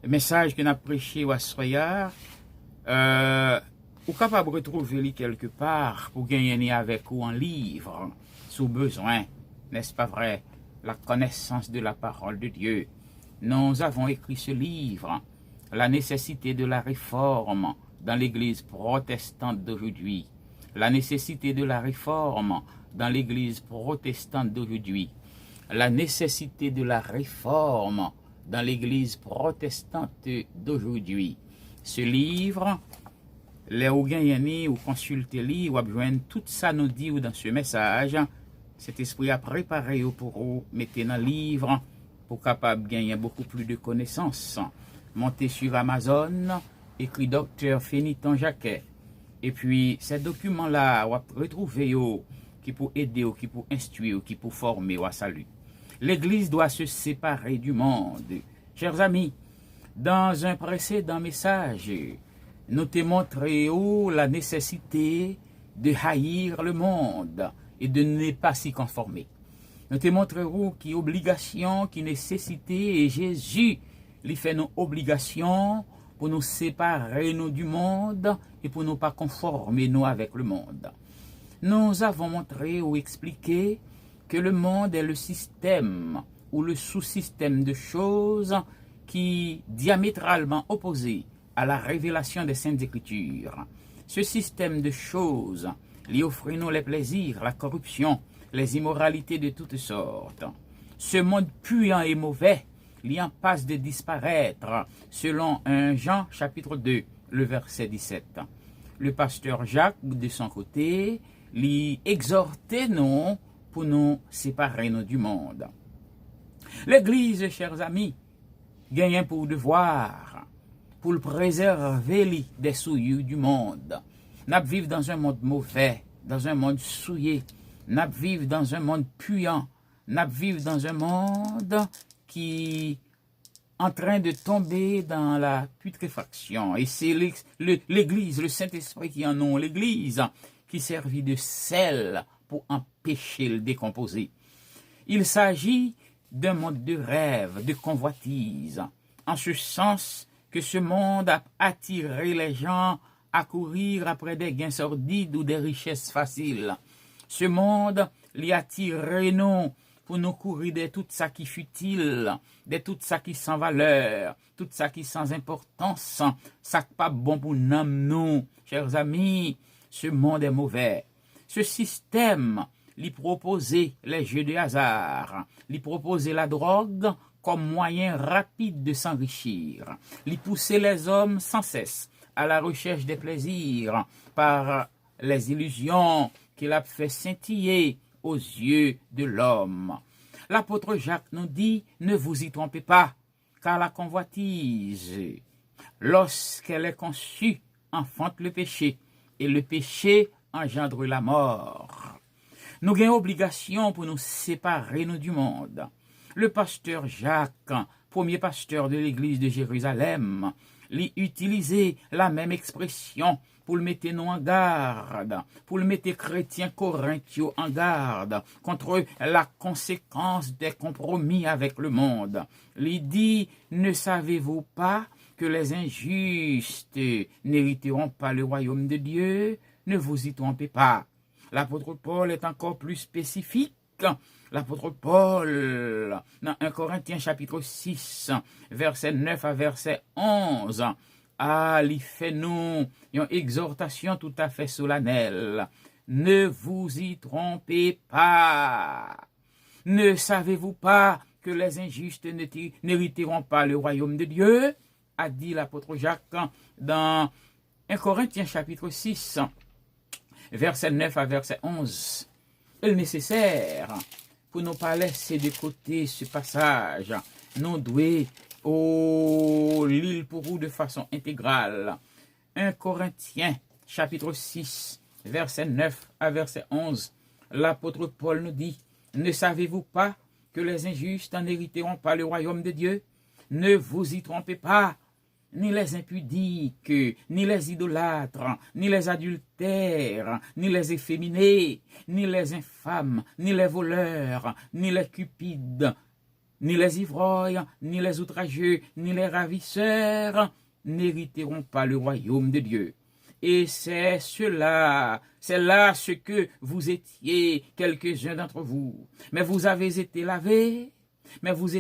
Le message que nous avons prêché au soir, vous êtes capable de retrouver quelque part pour gagner avec vous un livre, sous besoin, n'est-ce pas vrai, la connaissance de la parole de Dieu. Nous avons écrit ce livre, la nécessité de la réforme dans l'Église protestante d'aujourd'hui. La nécessité de la réforme dans l'Église protestante d'aujourd'hui. La nécessité de la réforme dans l'Église protestante d'aujourd'hui. Ce livre, les ou gagnez ou consultez-le ou joindre tout ça nous dit dans ce message. Cet esprit a préparé pour vous, mettez dans le livre pour capable gagner beaucoup plus de connaissances. Montez sur Amazon, écrit Docteur Féniton Jacquet. Et puis, ces documents-là, on va retrouver qui pour aider, qui pour instruire, qui pour former à salut. L'Église doit se séparer du monde. Chers amis, dans un précédent message, nous t'ai montré la nécessité de haïr le monde et de ne pas s'y conformer. Nous t'ai montré qui obligation, qui nécessité, et Jésus lui fait nos obligations pour nous séparer nous du monde et pour ne pas conformer nous avec le monde. Nous avons montré ou expliqué que le monde est le système ou le sous-système de choses qui diamétralement opposé à la révélation des Saintes Écritures. Ce système de choses lui offre nous les plaisirs, la corruption, les immoralités de toutes sortes. Ce monde puant et mauvais il en passe de disparaître, selon 1 Jean chapitre 2, le verset 17. Le pasteur Jacques, de son côté, lui exhortait nous pour nous séparer nous du monde. L'Église, chers amis, gagne pour devoir, pour le préserver des souillures du monde. Nous vivons dans un monde mauvais, dans un monde souillé. Nous vivons dans un monde puant. Nous vivons dans un monde qui en train de tomber dans la putréfaction. Et c'est l'Église, le Saint-Esprit qui en ont, l'Église qui servit de sel pour empêcher le décomposer. Il s'agit d'un monde de rêve, de convoitise, en ce sens que ce monde a attiré les gens à courir après des gains sordides ou des richesses faciles. Ce monde les attire nous pour nous courir de tout ça qui est futile, de tout ça qui est sans valeur, tout ça qui est sans importance, ça qui pas bon pour nous. Chers amis, ce monde est mauvais. Ce système lui proposait les jeux de hasard, lui proposait la drogue comme moyen rapide de s'enrichir, lui poussait les hommes sans cesse à la recherche des plaisirs par les illusions qu'il a fait scintiller aux yeux de l'homme. L'apôtre Jacques nous dit, ne vous y trompez pas, car la convoitise, lorsqu'elle est conçue, enfante le péché, et le péché engendre la mort. Nous avons obligation pour nous séparer nous du monde. Le pasteur Jacques, premier pasteur de l'église de Jérusalem, lui utilisait la même expression pour le mettre nous en garde, pour le mettre chrétiens corinthiens en garde contre la conséquence des compromis avec le monde. Il dit, ne savez-vous pas que les injustes n'hériteront pas le royaume de Dieu? Ne vous y trompez pas. L'apôtre Paul est encore plus spécifique. L'apôtre Paul, dans 1 Corinthiens chapitre 6, verset 9 à verset 11, il fait nous une exhortation tout à fait solennelle. Ne vous y trompez pas. Ne savez-vous pas que les injustes n'hériteront pas le royaume de Dieu? A dit l'apôtre Jacques dans 1 Corinthiens chapitre 6, verset 9 à verset 11. Il est nécessaire pour ne pas laisser de côté ce passage. Nous devons lire pour vous de façon intégrale. 1 Corinthiens chapitre 6, verset 9 à verset 11. L'apôtre Paul nous dit, ne savez-vous pas que les injustes n'hériteront pas le royaume de Dieu? Ne vous y trompez pas. ni les impudiques, ni les idolâtres, ni les adultères, ni les efféminés, ni les infâmes, ni les voleurs, ni les cupides, ni les ivrognes, ni les outrageux, ni les ravisseurs n'hériteront pas le royaume de Dieu. Et c'est là ce que vous étiez, quelques-uns d'entre vous. Mais vous avez été lavés, mais vous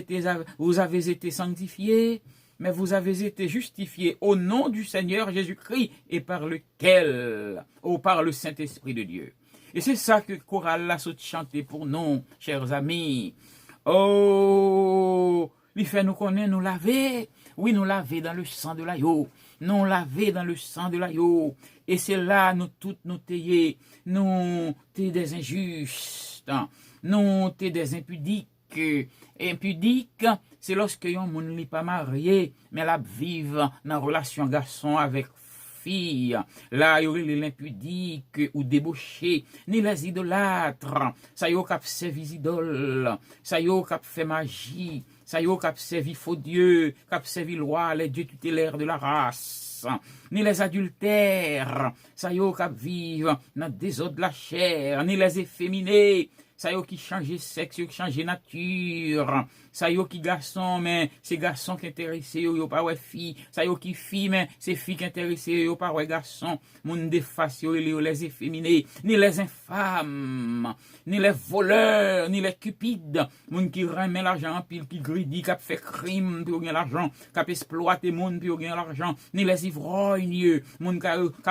avez été sanctifiés, mais vous avez été justifiés au nom du Seigneur Jésus-Christ et par le Saint-Esprit de Dieu. Et c'est ça que chorale la saute chanter pour nous, chers amis. Oh, il fait nous connaître, nous laver. Oui, nous laver dans le sang de l'agneau. Nous laver dans le sang de l'agneau. Et c'est là, nous toutes nous tailler. Nous t'es des injustes. Nous t'es des impudiques. Impudique, c'est lorsque yon moun li pas marié, mais la vive dans relation garçon avec fille. Là, y aurait l'impudique ou débauché, ni les idolâtres. Ça yo kap servi idole, ça yo kap fait magie, ça yo kap servi faux dieu, kap servi loi, les dieux tutélaires de la race. Ni les adultères, ça yo kap vive dans désordre de la chair, ni les efféminés, ça yo qui change sexe, qui change nature, ça yo qui garçon, mais c'est garçon qui intéressé yo pas ouais fille, ça yo qui fille, mais c'est fille qui intéressé yo pas ouais garçon, moun de face yo les efféminés, ni les infâmes, ni les voleurs, ni les cupides, moun qui remet l'argent pile qui greedy, qui fait crime pour gagner l'argent, qui exploite moun pour gagner l'argent, ni les ivrognes, moun qui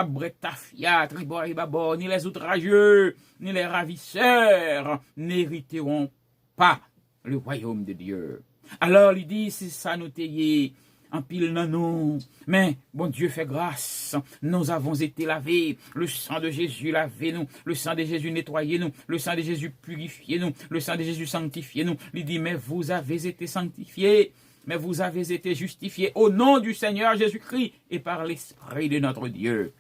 brette tafia, tribord et babord, ni les outrageux, ni les ravisseurs n'hériteront pas le royaume de Dieu. Alors, il dit, c'est ça nous tailler en pile nan nous. Mais, bon Dieu fait grâce, nous avons été lavés, le sang de Jésus lavé nous, le sang de Jésus nettoyé nous, le sang de Jésus purifié nous, le sang de Jésus sanctifié nous. Il dit, mais vous avez été sanctifiés, mais vous avez été justifiés au nom du Seigneur Jésus-Christ et par l'Esprit de notre Dieu.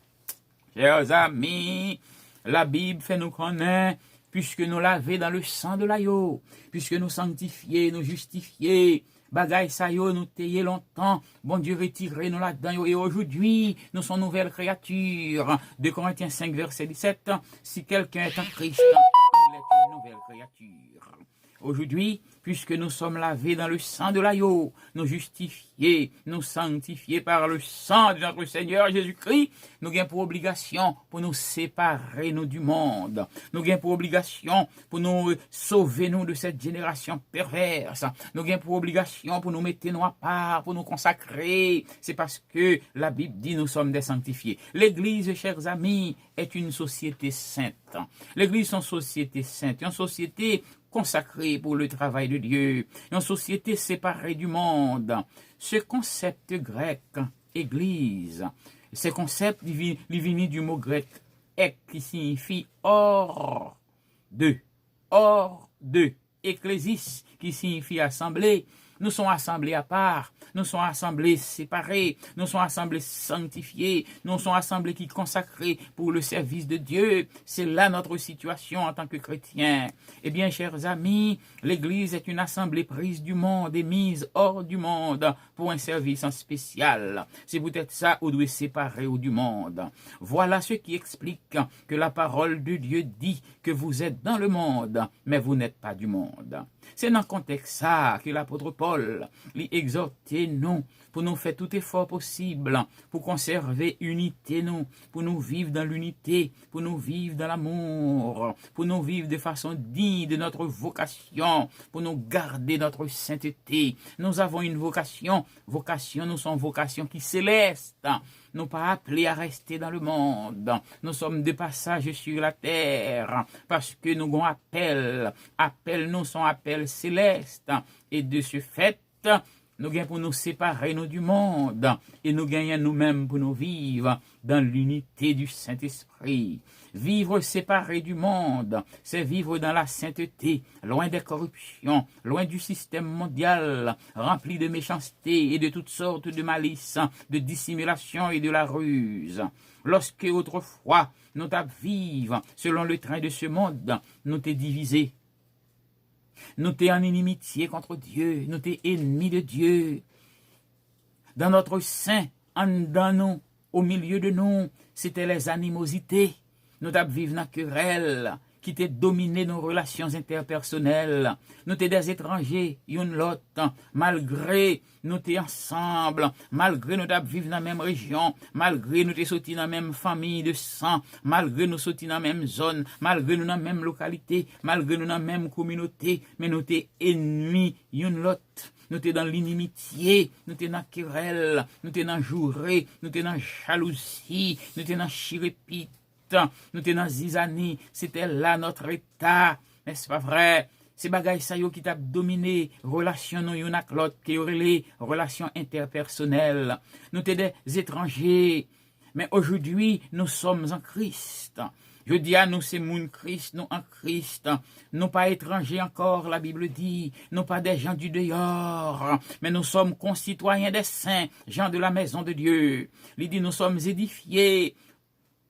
Chers amis, la Bible fait nous connaître, puisque nous lavés dans le sang de l'agneau, puisque nous sanctifiés, nous justifiés, bagaille sa yo nous taillé longtemps, bon Dieu retiré nous là-dedans, et aujourd'hui, nous sommes nouvelles créatures. 2 Corinthiens 5, verset 17, si quelqu'un est en Christ, il est une nouvelle créature. Aujourd'hui, puisque nous sommes lavés dans le sang de l'agneau, nous justifiés, nous sanctifiés par le sang de notre Seigneur Jésus-Christ, nous avons pour obligation pour nous séparer nous du monde. Nous avons pour obligation pour nous sauver nous de cette génération perverse. Nous avons pour obligation pour nous mettre nous à part, pour nous consacrer. C'est parce que la Bible dit nous sommes des sanctifiés. L'Église, chers amis, est une société sainte. L'Église est une société sainte, une société consacrée pour le travail de Dieu, une société séparée du monde. Ce concept grec, Église, ce concept vient du mot grec ek qui signifie hors de, ecclésis qui signifie assemblée. Nous sommes assemblés à part, nous sommes assemblés séparés, nous sommes assemblés sanctifiés, nous sommes assemblés qui consacrés pour le service de Dieu. C'est là notre situation en tant que chrétiens. Eh bien, chers amis, l'Église est une assemblée prise du monde et mise hors du monde pour un service en spécial. C'est peut-être ça ou doit séparer du monde. Voilà ce qui explique que la parole de Dieu dit que vous êtes dans le monde, mais vous n'êtes pas du monde. C'est dans le contexte ça que l'apôtre Paul lui exhortait nous pour nous faire tout effort possible pour conserver unité nous, pour nous vivre dans l'unité, pour nous vivre dans l'amour, pour nous vivre de façon digne de notre vocation, pour nous garder notre sainteté. Nous avons une vocation, nous sommes vocation qui céleste. Nous pas appelés à rester dans le monde. Nous sommes de passage sur la terre parce que nous avons appel nous sont appel céleste. Et de ce fait, nous gagnons pour nous séparer nous du monde et nous gagnons nous-mêmes pour nous vivre dans l'unité du Saint-Esprit. Vivre séparé du monde, c'est vivre dans la sainteté, loin des corruptions, loin du système mondial, rempli de méchanceté et de toutes sortes de malices, de dissimulation et de la ruse. Lorsque autrefois nous t'as vivre selon le train de ce monde, nous t'es divisés. Nous t'es en inimitié contre Dieu, nous t'es ennemis de Dieu. dans notre sein, en dedans nous, au milieu de nous, c'était les animosités. Nous t'avons vécu dans la querelle qui t'a dominé nos relations interpersonnelles. Nous t'es des étrangers, une l'autre, malgré nous t'es ensemble, malgré nous t'avons vécu dans la même région, malgré nous t'es sortis dans la même famille de sang, malgré nous sortis dans la même zone, malgré nous dans la même localité, malgré nous dans la même communauté, mais nous t'es ennemis, une l'autre. Nous t'es dans l'inimitié, nous t'es dans la querelle, nous t'es dans la jourée, nous t'es dans la jalousie, nous t'es dans la chirépite, nous t'es dans la zizanie. C'était là notre état, n'est-ce pas vrai? C'est bagaille ça yo qui t'a dominé, relation nous yon ak l'autre, qui aurait les relations interpersonnelles. Nous t'es des étrangers, mais aujourd'hui nous sommes en Christ. Je dis à nous, c'est moun Christ, nous en Christ. Nous pas étrangers encore, la Bible dit. Nous pas des gens du dehors. Mais nous sommes concitoyens des saints, gens de la maison de Dieu. Il dit, nous sommes édifiés.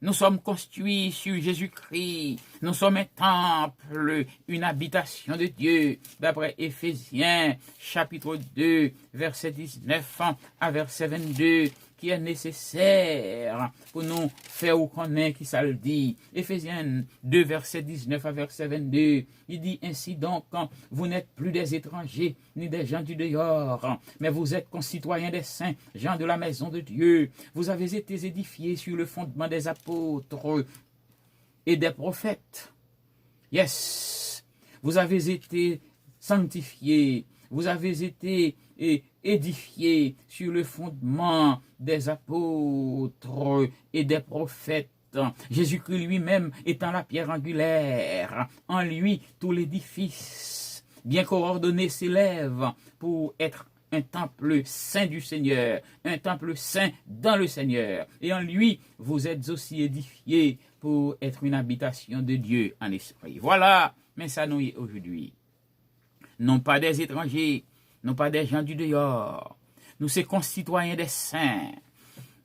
Nous sommes construits sur Jésus-Christ. Nous sommes un temple, une habitation de Dieu. D'après Éphésiens, chapitre 2, verset 19 à verset 22. Qui est nécessaire pour nous faire ou connaître qui ça le dit. Éphésiens 2, verset 19 à verset 22, il dit ainsi donc, vous n'êtes plus des étrangers, ni des gens du dehors, mais vous êtes concitoyens des saints, gens de la maison de Dieu. Vous avez été édifiés sur le fondement des apôtres et des prophètes. Yes! Vous avez été sanctifiés, vous avez été édifiés sur le fondement des apôtres et des prophètes. Jésus-Christ lui-même étant la pierre angulaire, en lui tout l'édifice bien coordonné s'élève pour être un temple saint du Seigneur, un temple saint dans le Seigneur. Et en lui, vous êtes aussi édifiés pour être une habitation de Dieu en esprit. Voilà, mais ça nous est aujourd'hui. Non pas des étrangers, non pas des gens du dehors. Nous sommes concitoyens des saints.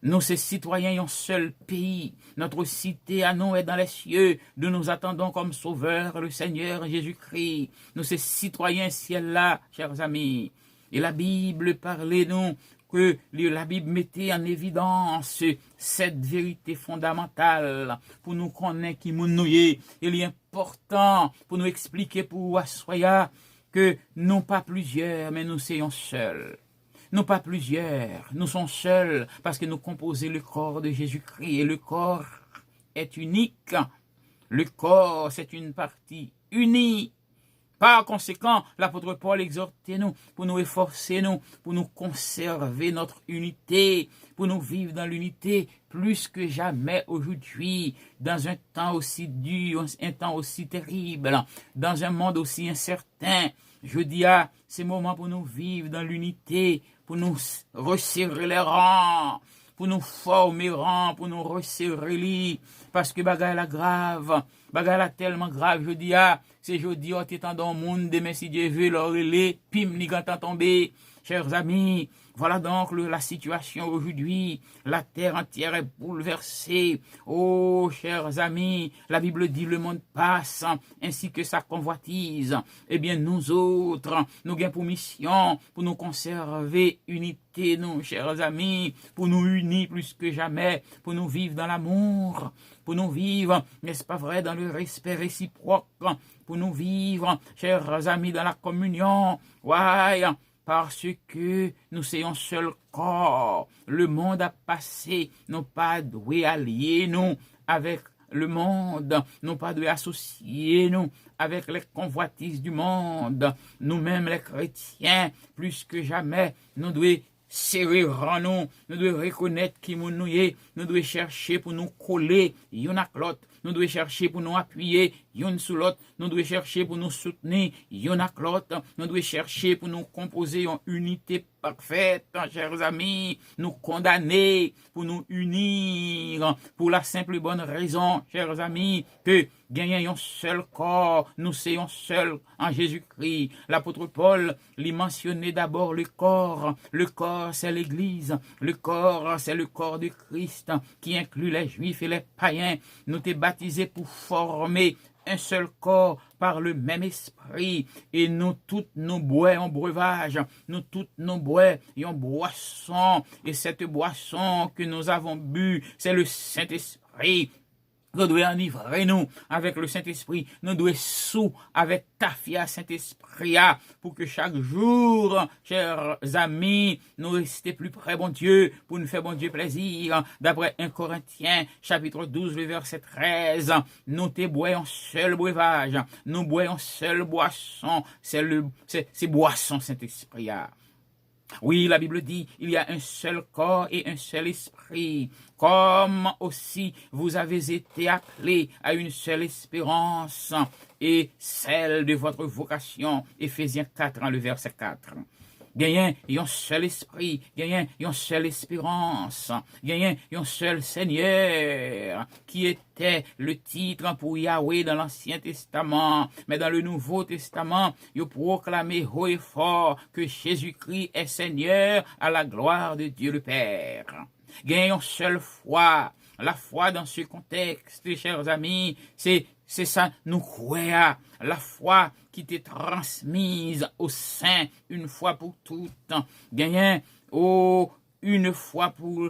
Nous sommes citoyens d'un seul pays. Notre cité à nous est dans les cieux. Nous nous attendons comme sauveur le Seigneur Jésus-Christ. Nous sommes citoyens ciel-là, chers amis. Et la Bible parlait nous que la Bible mettait en évidence cette vérité fondamentale pour nous connaître qui nous est. Il est important pour nous expliquer pour Assoya que non pas plusieurs, mais nous sommes seuls. Non pas plusieurs, nous sommes seuls parce que nous composons le corps de Jésus-Christ et le corps est unique. Le corps, c'est une partie unie. Par conséquent, l'apôtre Paul exhortait nous pour nous efforcer, nous, pour nous conserver notre unité, pour nous vivre dans l'unité plus que jamais aujourd'hui, dans un temps aussi dur, un temps aussi terrible, dans un monde aussi incertain. Je dis à ces moments pour nous vivre dans l'unité, pour nous resserrer les rangs, pour nous former rangs, pour nous resserrer les, parce que bagaille la grave, bagaille la tellement grave, je dis à, c'est jeudi, on t'étend dans le monde, demain si Dieu veut, leur relais, pim, ni quand tomber, chers amis. Voilà donc la situation aujourd'hui. La terre entière est bouleversée. Oh, chers amis, la Bible dit le monde passe ainsi que sa convoitise. Eh bien, nous autres, nous avons pour mission pour nous conserver unité, nous, chers amis, pour nous unir plus que jamais, pour nous vivre dans l'amour, pour nous vivre, n'est-ce pas vrai, dans le respect réciproque, pour nous vivre, chers amis, dans la communion. Ouais. Parce que nous sommes un seul corps. Le monde a passé, non pas doué allier nous avec le monde, non pas doué associer nous avec les convoitises du monde. Nous-mêmes les chrétiens, plus que jamais, nous devons serrer en nous devons reconnaître qui nous est, nous devons chercher pour nous coller, y'en a l'autre. Nous devons chercher pour nous appuyer, y'en sous l'autre. Nous devons chercher pour nous soutenir, y'en a l'autre. Nous devons chercher pour nous composer en unité parfaite, chers amis. Nous condamner pour nous unir, pour la simple et bonne raison, chers amis, que gagner un seul corps, nous sommes seul en Jésus-Christ. L'apôtre Paul lui mentionnait d'abord le corps. Le corps, c'est l'Église. Le corps, c'est le corps de Christ qui inclut les Juifs et les païens. Nous t'es baptisés pour former un seul corps par le même esprit, et nous toutes nous bois en breuvage, nous toutes nous bois en boisson, et cette boisson que nous avons bu, c'est le Saint-Esprit. Nous devons enivrer nous avec le Saint-Esprit. Nous devons sous avec Tafia Saint-Esprit pour que chaque jour, chers amis, nous restions plus près, bon Dieu, pour nous faire, bon Dieu, plaisir. D'après 1 Corinthiens, chapitre 12, le verset 13, nous te boyons seul breuvage, nous boyons seul boisson, c'est boisson Saint-Esprit. Oui, la Bible dit, il y a un seul corps et un seul esprit, comme aussi vous avez été appelés à une seule espérance et celle de votre vocation. Éphésiens 4, le verset 4. Gagnez un seul esprit, gagnez une seule espérance, gagnez un seul Seigneur, qui était le titre pour Yahweh dans l'Ancien Testament. Mais dans le Nouveau Testament, il proclamé haut et fort que Jésus-Christ est Seigneur à la gloire de Dieu le Père. Gagnez une seule foi. La foi dans ce contexte, chers amis, c'est ça, nous croyons, la foi qui t'est transmise au sein une fois pour toutes. Gagnez, une fois pour,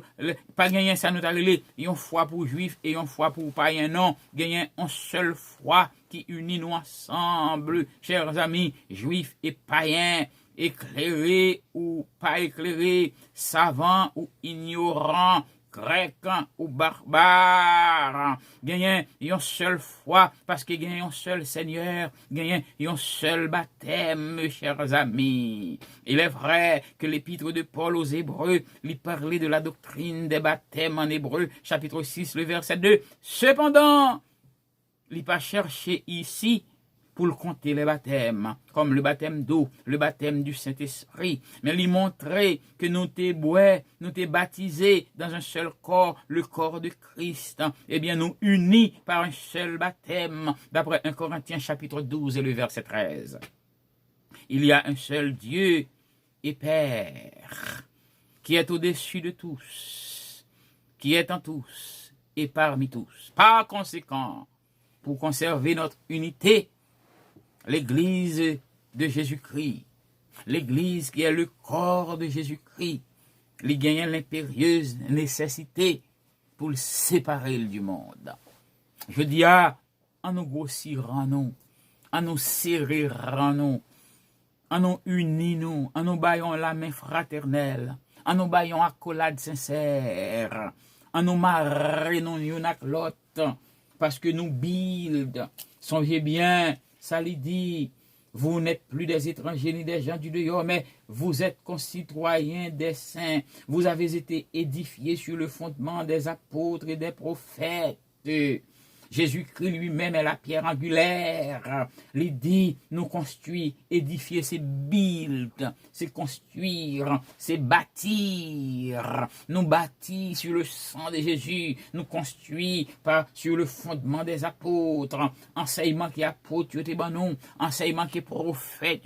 pas gagner ça nous arrive, une fois pour juifs et une fois pour païens, non, gagner une seule foi qui unit nous ensemble, chers amis, juifs et païens, éclairés ou pas éclairés, savants ou ignorants, grec ou barbare, gagnez une seule foi, parce que gagnez un seul Seigneur, gagnez un seul baptême, chers amis. Il est vrai que l'épître de Paul aux Hébreux lui parlait de la doctrine des baptêmes en Hébreu, chapitre 6, le verset 2. Cependant, il n'a pas cherché ici pour le compter les baptêmes, comme le baptême d'eau, le baptême du Saint-Esprit, mais lui montrer que nous t'es baptisés dans un seul corps, le corps de Christ, eh bien nous unis par un seul baptême, d'après 1 Corinthiens chapitre 12 et le verset 13. Il y a un seul Dieu et Père, qui est au-dessus de tous, qui est en tous et parmi tous. Par conséquent, pour conserver notre unité, l'Église de Jésus-Christ, l'Église qui est le corps de Jésus-Christ, il gagne l'impérieuse nécessité pour le séparer du monde. Je dis à nous grossirons nous, à nous serrerons nous, à nous unir nous, à nous baillons la main fraternelle, à nous baillons accolade sincère, à nous marrer nous une avec l'autre, parce que nous build, songez bien, ça lui dit, vous n'êtes plus des étrangers ni des gens du dehors, mais vous êtes concitoyens des saints. Vous avez été édifiés sur le fondement des apôtres et des prophètes. Jésus-Christ lui-même est la pierre angulaire. Il dit, nous construire, édifier, c'est build, c'est construire, c'est bâtir. Nous bâtir sur le sang de Jésus, nous construire sur le fondement des apôtres. Enseignement qui est apôtre, enseignement qui est prophète,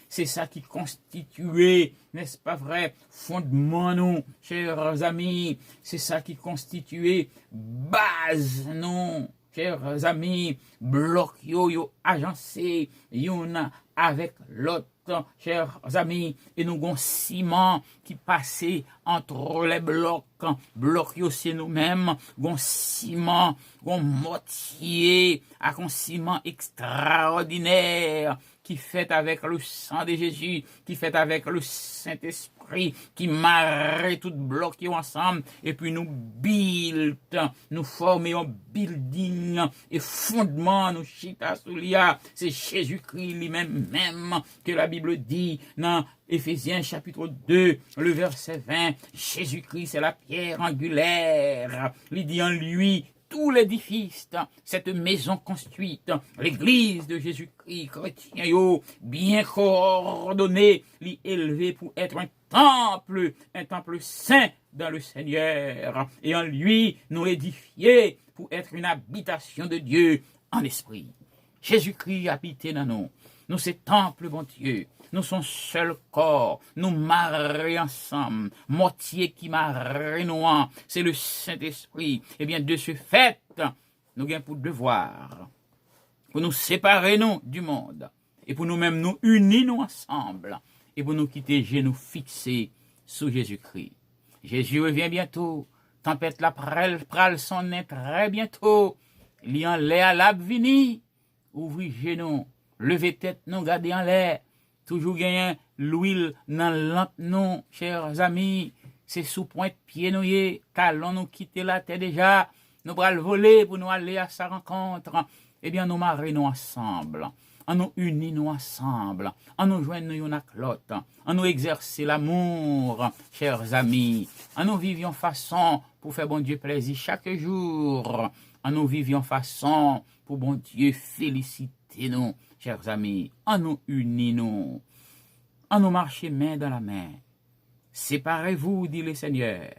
c'est ça qui constituait, n'est-ce pas vrai, fondement nous, chers amis, c'est ça qui constituait base nous, chers amis, bloc yo agencé, yon avec l'autre, chers amis, et nous avons ciment qui passait entre les blocs yo c'est nous-mêmes, gon ciment, gon mortier, à un ciment extraordinaire, qui fait avec le sang de Jésus, qui fait avec le Saint-Esprit, qui marre tout bloc ensemble, et puis nous build, nous formons un building, et fondement, nous chita sous l'ia, c'est Jésus-Christ lui-même, que la Bible dit, dans Éphésiens chapitre 2, le verset 20, Jésus-Christ c'est la pierre angulaire, il dit en lui, tout l'édifice, cette maison construite, l'église de Jésus-Christ, chrétien, bien coordonné, élevé pour être un temple saint dans le Seigneur, et en lui, nous édifier pour être une habitation de Dieu en esprit. Jésus-Christ habitait dans nous. Nous, c'est temple, bon Dieu. Nous sommes seul corps. Nous marrer ensemble. Moitié qui marre nous. C'est le Saint-Esprit. Eh bien, de ce fait, nous avons pour devoir pour nous séparer nous du monde, et pour nous-mêmes nous unir nous ensemble, et pour nous quitter genoux fixés sous Jésus-Christ. Jésus revient bientôt, tempête la pral son nez très bientôt, li en l'air à l'ab vini, ouvri genoux, lever tête nous garder en l'air, toujours gagner l'huile dans lampe nous, chers amis, c'est sous pointe pied nous yé, qu'allons nous quitter la terre déjà, nous bras le voler pour nous aller à sa rencontre, eh bien nous marrer nous ensemble, en nous unir nous ensemble, en nous joindre nous une à l'autre, en nous exercer l'amour, chers amis, en nous vivions façon pour faire bon Dieu plaisir chaque jour, en nous vivions façon pour bon Dieu féliciter nous, chers amis, en nous unir nous, en nous marcher main dans la main. Séparez-vous, dit le Seigneur,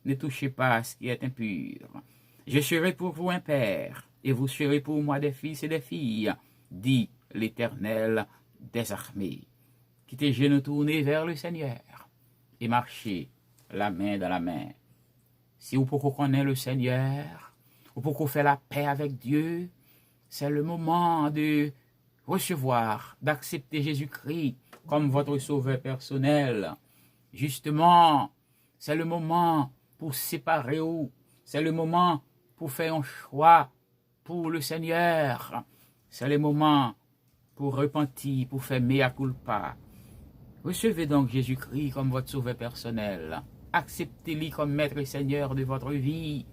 ne touchez pas à ce qui est impur. Je serai pour vous un père, et vous serez pour moi des fils et des filles, dit l'Éternel des armées. Quittez genoux tournés vers le Seigneur, et marchez la main dans la main. Si vous pouvez connaître le Seigneur, vous pouvez faire la paix avec Dieu, c'est le moment de recevoir, d'accepter Jésus-Christ comme votre sauveur personnel. Justement, c'est le moment pour séparer vous, c'est le moment pour faire un choix pour le Seigneur, c'est le moment pour repentir, pour faire mea culpa. Recevez donc Jésus-Christ comme votre sauveur personnel, acceptez-le comme maître et seigneur de votre vie.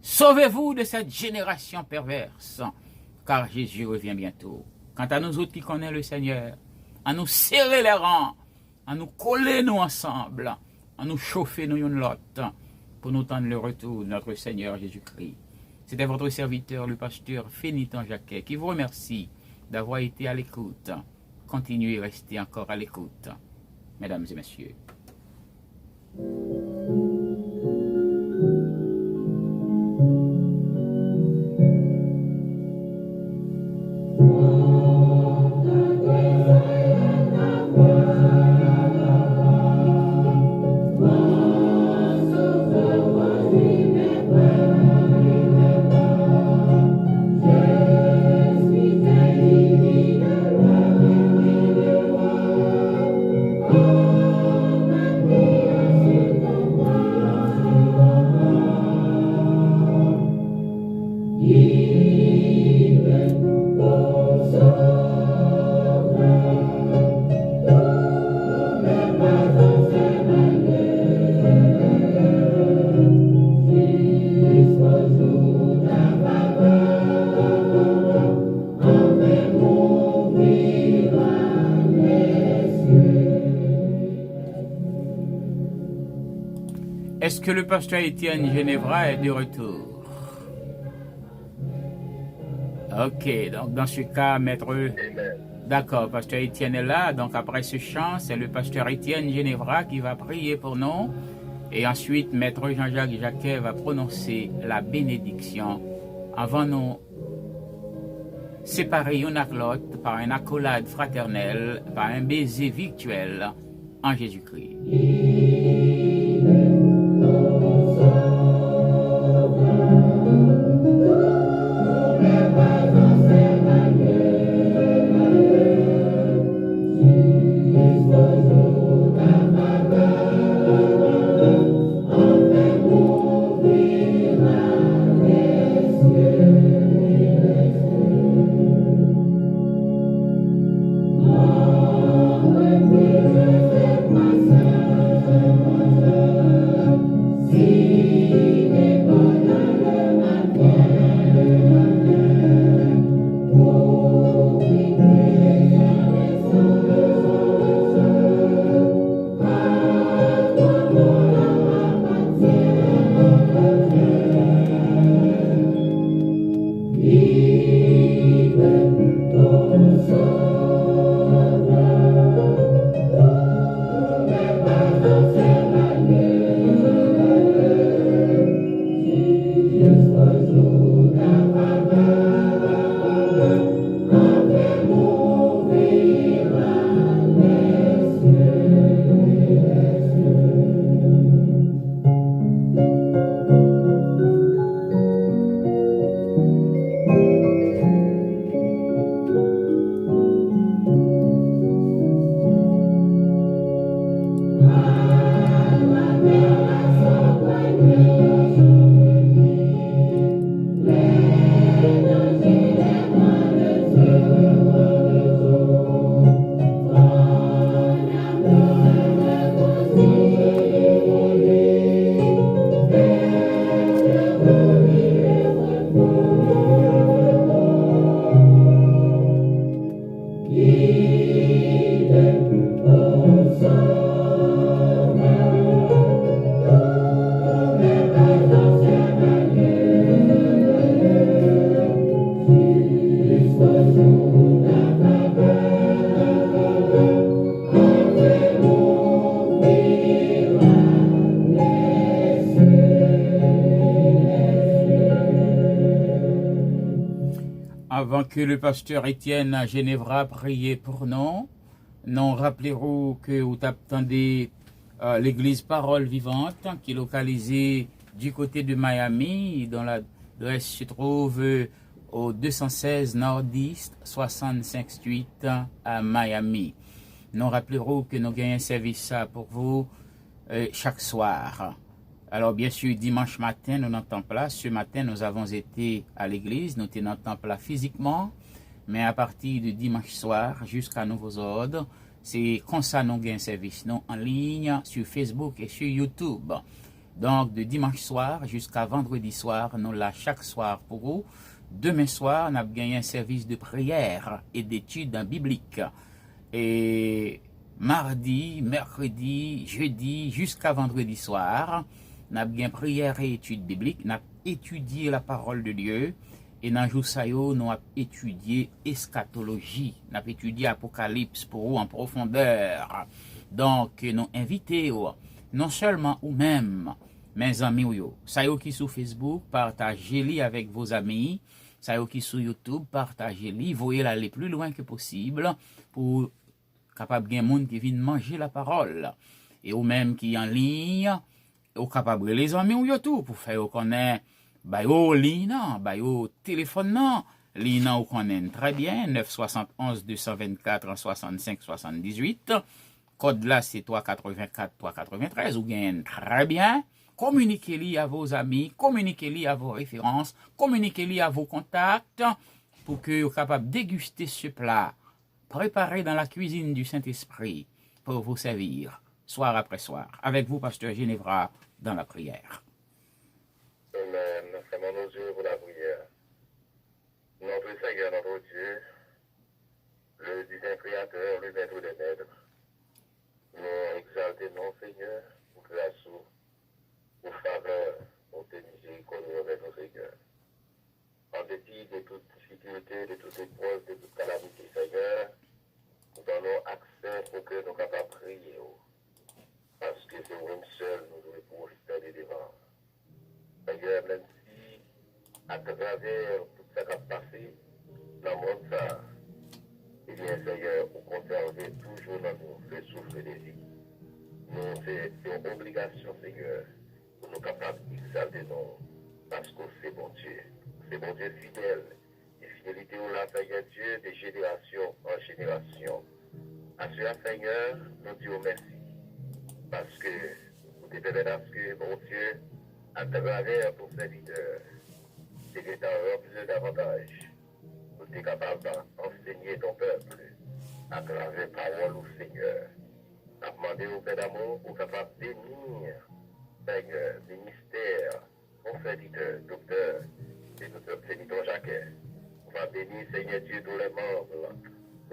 Sauvez-vous de cette génération perverse, car Jésus revient bientôt. Quant à nous autres qui connaissons le Seigneur, à nous serrer les rangs, à nous coller nous ensemble, à nous chauffer nous une l'autre, pour nous tendre le retour de notre Seigneur Jésus-Christ. C'était votre serviteur, le pasteur Fénitan Jacquet, qui vous remercie d'avoir été à l'écoute. Continuez, restez encore à l'écoute, mesdames et messieurs. Est-ce que le pasteur Étienne Ginevra est de retour? Ok, donc dans ce cas, maître... D'accord, pasteur Étienne est là, donc après ce chant, c'est le pasteur Étienne Ginevra qui va prier pour nous. Et ensuite, maître Jean-Jacques Jacquet va prononcer la bénédiction avant nous séparer une à l'autre par une accolade fraternelle, par un baiser virtuel en Jésus-Christ. Thank you. que le pasteur Étienne Ginevra priait pour nous. Nous rappellerons que vous attendez l'église Parole Vivante qui est localisée du côté de Miami, dont l'adresse se trouve au 216 Nord-East 65 Street à Miami. Nous rappellerons que nous gagnons un service pour vous chaque soir. Alors bien sûr, dimanche matin, nous n'entendons pas. Ce matin, nous avons été à l'église, nous n'entendons pas physiquement, mais à partir de dimanche soir jusqu'à nouveaux ordres, c'est comme ça nous gagnons un service non en ligne sur Facebook et sur YouTube. Donc de dimanche soir jusqu'à vendredi soir, nous là chaque soir pour vous. Demain soir, nous avons gagné un service de prière et d'études bibliques. Et mardi, mercredi, jeudi, jusqu'à vendredi soir, nous avons gagné prière et études bibliques. Nous avons étudié la parole de Dieu. Et dans jour ça nous avons étudié eschatologie. Nous avons étudié Apocalypse pour vous en profondeur. Donc, nous invitons non seulement vous-même, mes amis, ça qui sur Facebook, partagez-les avec vos amis. Ça qui sur YouTube, partagez-les. Voyez-les aller plus loin que possible pour capable de monde qui viennent manger la parole. Et vous-même qui en ligne, vous capable les amis ou tout pour faire connaître bayo ligne, bayo téléphone ligne ou connaît très bien 971 224 65 78. Code là c'est 384 393 ou gagne très bien. Communiquez-les à vos amis, communiquez-les à vos références, communiquez-les à vos contacts pour que vous soyez capable de déguster ce plat préparé dans la cuisine du Saint-Esprit pour vous servir soir après soir. Avec vous, pasteur Ginevra, dans la prière. Amen. Fermons nos yeux pour la prière. Notre Seigneur, notre Dieu, le divin Créateur, le Maître des Maîtres, nous exaltons, Seigneur, pour grâce, pour faveur, pour tes miséricordes avec nos Seigneur. En dépit de toute difficulté, de toute épreuve, de toute calamité, Seigneur, nous donnons accès pour que nous soyons capables de prier. Parce que c'est vous seul nous devons profiter des devants. Seigneur, même si à travers tout ça qui a passé dans le monde, ça, eh bien, Seigneur, vous conservez toujours dans nous le souffle des vies. Nous, c'est une obligation, Seigneur, pour nous capables d'exalter nous, parce que c'est bon Dieu. C'est bon Dieu fidèle. Et fidélité au la Seigneur Dieu, de génération en génération. À cela, Seigneur, nous disons merci. Parce que vous devez à ce que, bon Dieu, à travers ton serviteur, c'est que tu as plus davantage. Vous êtes capable d'enseigner ton peuple à travers parole au Seigneur. À demander au Père d'amour pour capable de bénir, Seigneur, ministère, ton serviteur, docteur, et notre sénateur Jacques. On va bénir, Seigneur Dieu, tous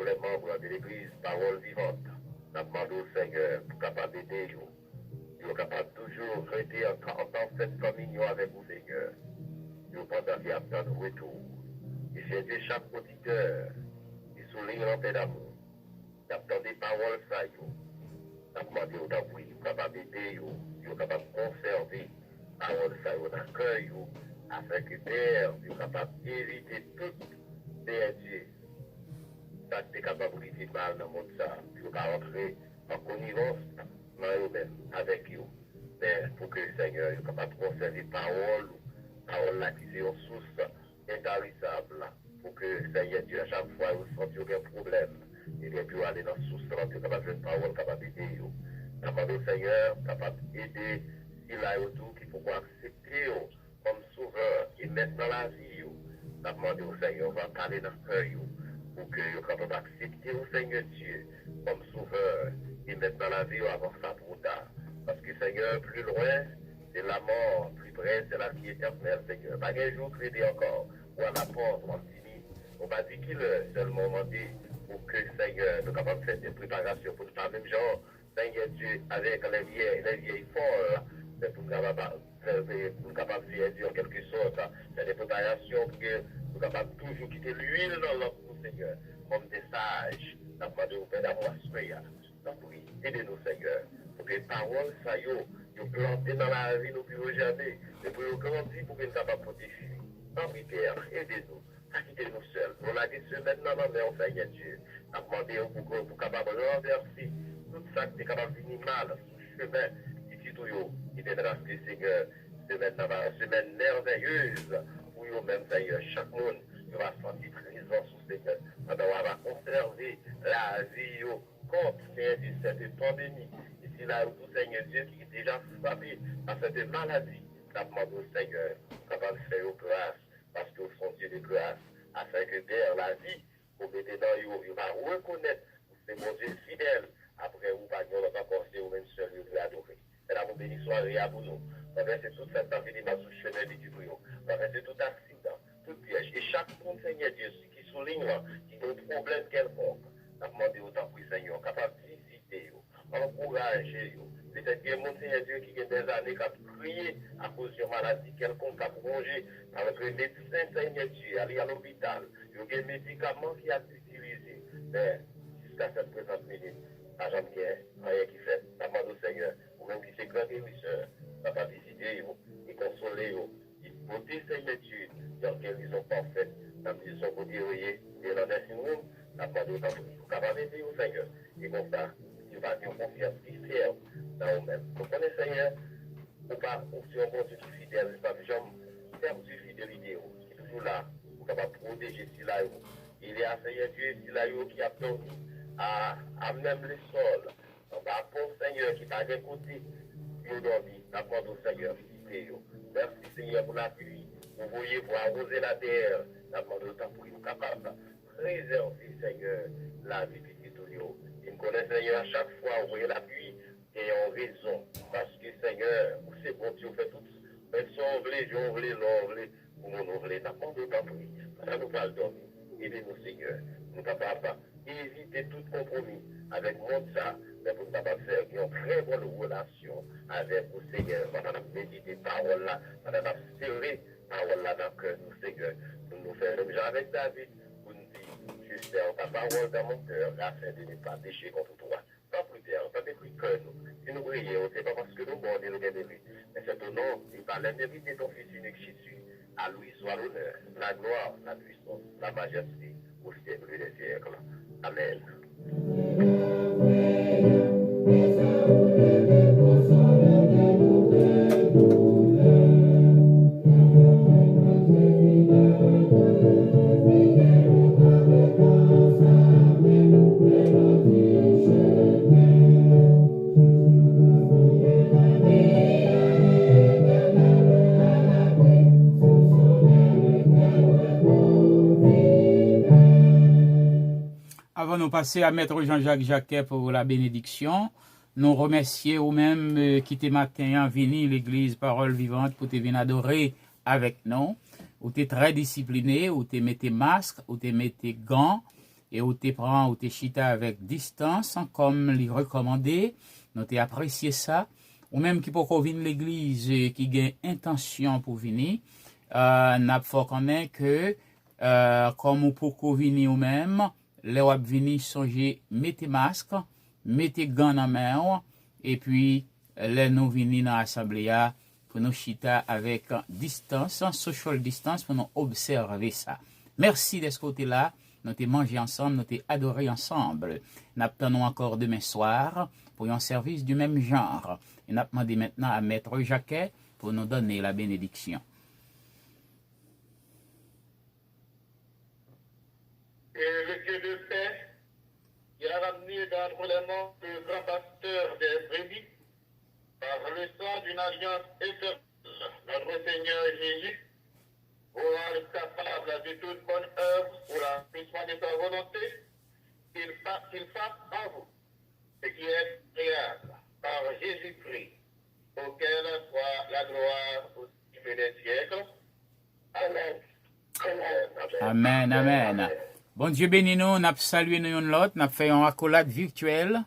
les membres de l'Église, parole vivante. On a demandé au Seigneur pour capable d'aider vous. Vous êtes capable toujours rester en parfaite communion avec vous, Seigneur. Vous pendant qu'il attend le retour. Et c'est Dieu chaque auditeur qui souligne l'entrée d'amour. Qui attend des paroles, ça, vous. On a demandé au d'avoir, vous capable d'aider vous. Vous êtes capable de conserver paroles, ça, vous, dans le cœur, vous. Afin que Père, vous êtes capable d'éviter tout Dieu. Ça, vous êtes capable de faire mal dans le monde, ça. Vous êtes rentrer en connivence dans vous-même, avec vous. Mais pour que le Seigneur soit capable de conserver parole là qui est une source intarissable, pour que le Seigneur Dieu, à chaque fois, vous sentez aucun problème, et bien, puis aller dans la source, vous êtes capable de faire une parole, capable d'aider vous. Capable le Seigneur, capable d'aider, s'il a autour, qui pourra accepter vous comme sauveur, et mettre dans la vie vous. Demandez au Seigneur, on va parler dans le cœur pour que vous capable d'accepter au Seigneur Dieu comme sauveur, et mettre dans la vie avant ça trop tard. Parce que Seigneur, plus loin, c'est la mort, plus près, c'est la vie éternelle, Seigneur. Pas un jour crédit encore, ou à la porte, ou en fini. On va dire qu'il est seulement demandé pour que Seigneur soit capable de faire des préparations pour pas même genre, Seigneur Dieu, avec les vieilles folles, c'est pour nous capable de faire en quelque sorte, c'est des préparations que nous capable toujours quitter l'huile dans notre Seigneur, comme des sages, n'a pas de Père d'amour, donc oui, aidez-nous, Seigneur, pour que les paroles, ça y est, nous planter dans la vie, nous pouvons jamais, et pour nous grandir, pour que nous soyons capables de protéger. Donc oui, Père, aidez-nous, pas quitter nous seuls. On a dit maintenant dans le Seigneur Dieu. On a demandé pour capable renverser tout ça qui est capable de venir mal sur le chemin du tout, qui viendra ce Seigneur, semaine merveilleuse, pour eux-mêmes, Seigneur, chaque monde va sentir présence sur Seigneur. On va conserver la vie contre cette pandémie. Ici, là, tout Seigneur Dieu qui est déjà frappé par cette maladie, nous demandons au Seigneur, capable de faire grâce, parce que vous sont Dieu de grâce, afin que derrière la vie, vous mettez dans eux, il va reconnaître que c'est mon Dieu fidèle. Après, vous va nous encore, c'est vous-même seul, vous devez adorer. Et là, vous bénissez soirée à vous. C'est toute cette envie de sous chemin du Dieu. C'est tout accident, tout piège. Et chaque monde, Seigneur Dieu, qui souligne, qui a un problème quelconque, nous demandons autant pour Seigneur, capable de visiter, encourager. Peut-être qu'il y a un Seigneur Dieu qui a des années qui a crié à cause d'une maladie quelconque, qui a plongé avec le médecin, Seigneur Dieu, aller à l'hôpital. Il y a des médicaments qui a utilisé. Mais jusqu'à cette présente minute, à jamais rien qui fait. Nous demandons au Seigneur, ou même qui s'est grand guérisseur, va visiter, et consoler, et porter Seigneur Dieu dans guérison parfaite, dans guérison pour guérir, et dans un signe, nous demandons au capable d'aider au Seigneur. Et comme ça, tu vas avoir confiance qui ferme dans nous-mêmes. Vous connaissez Seigneur, ou pas, ou si on continue fidèle, pas de jambe, ferme sur fidélité, qui est toujours là, pour capable protéger si là, il y a Seigneur Dieu, si là, qui a dormi, à même le sol, donc à bon Seigneur qui t'a écouté, nous dormi, d'abord au Seigneur, merci Seigneur pour la pluie, vous voyez pour arroser la terre, d'abord au temps pour nous capables, préserver Seigneur la vie de tout. Il me connaît Seigneur à chaque fois, vous voyez la pluie, et en raison, parce que Seigneur, c'est bon Dieu, fait tout, mais si on voulait, pour nous voulez, d'abord au temps pour nous, ça nous va le dormir, aidez-nous Seigneur, nous capables éviter tout compromis avec mon ça, mais pour ne pas faire une très bonne relation avec vous, Seigneur. On a médité parole là, on a serré parole là dans le cœur, nous, Seigneur. Pour nous faire le genre avec David, pour nous dire, je sers ta parole dans mon cœur, afin de ne pas pécher contre toi. Pas plus tard, pas de cœur, nous. Si nous prions, c'est pas parce que nous bon, nous bien mérite, mais c'est au nom et par la mérite de ton Fils unique Jésus. À lui soit l'honneur, la gloire, la puissance, la majesté, au siècle des siècles. Amen. Avant de passer à Maître Jean-Jacques Jacquet pour la bénédiction, nous remercions vous-même qui t'es matin venu l'église Parole Vivante pour te venir adorer avec nous. Ou t'es très discipliné, ou t'es mettez masque, ou t'es mettez gants, et ou t'es prend, ou t'es chita avec distance, comme les recommandé. Nous t'es apprécié ça. Ou même qui peut venir l'église, qui gagne intention pour venir, n'a pas connaît que, comme ou pour venir ou même, les wap vini songer mettez masque, mettez gants en main, et puis les nous vini dans l'assemblée pour nous chita avec distance, social distance, pour nous observer ça. Merci de ce côté-là. Nous t'ai mangé ensemble, nous t'ai adoré ensemble. Nous attendons encore demain soir pour un service du même genre. Et nous demandé maintenant à Maître Jacquet pour nous donner la bénédiction. Et le Dieu de paix, qui a ramené d'entre les monts le grand pasteur des brebis, par le sang d'une alliance éternelle, notre Seigneur Jésus, pour rendre capable de toute bonne œuvre pour l'accomplissement de sa volonté, qu'il fasse en vous ce qui est agréable par Jésus-Christ, auquel soit la gloire au siècle des siècles. Amen. Amen, amen. Bon Dieu bénis nous, n'a salué nous l'autre, n'a fait une accolade virtuelle.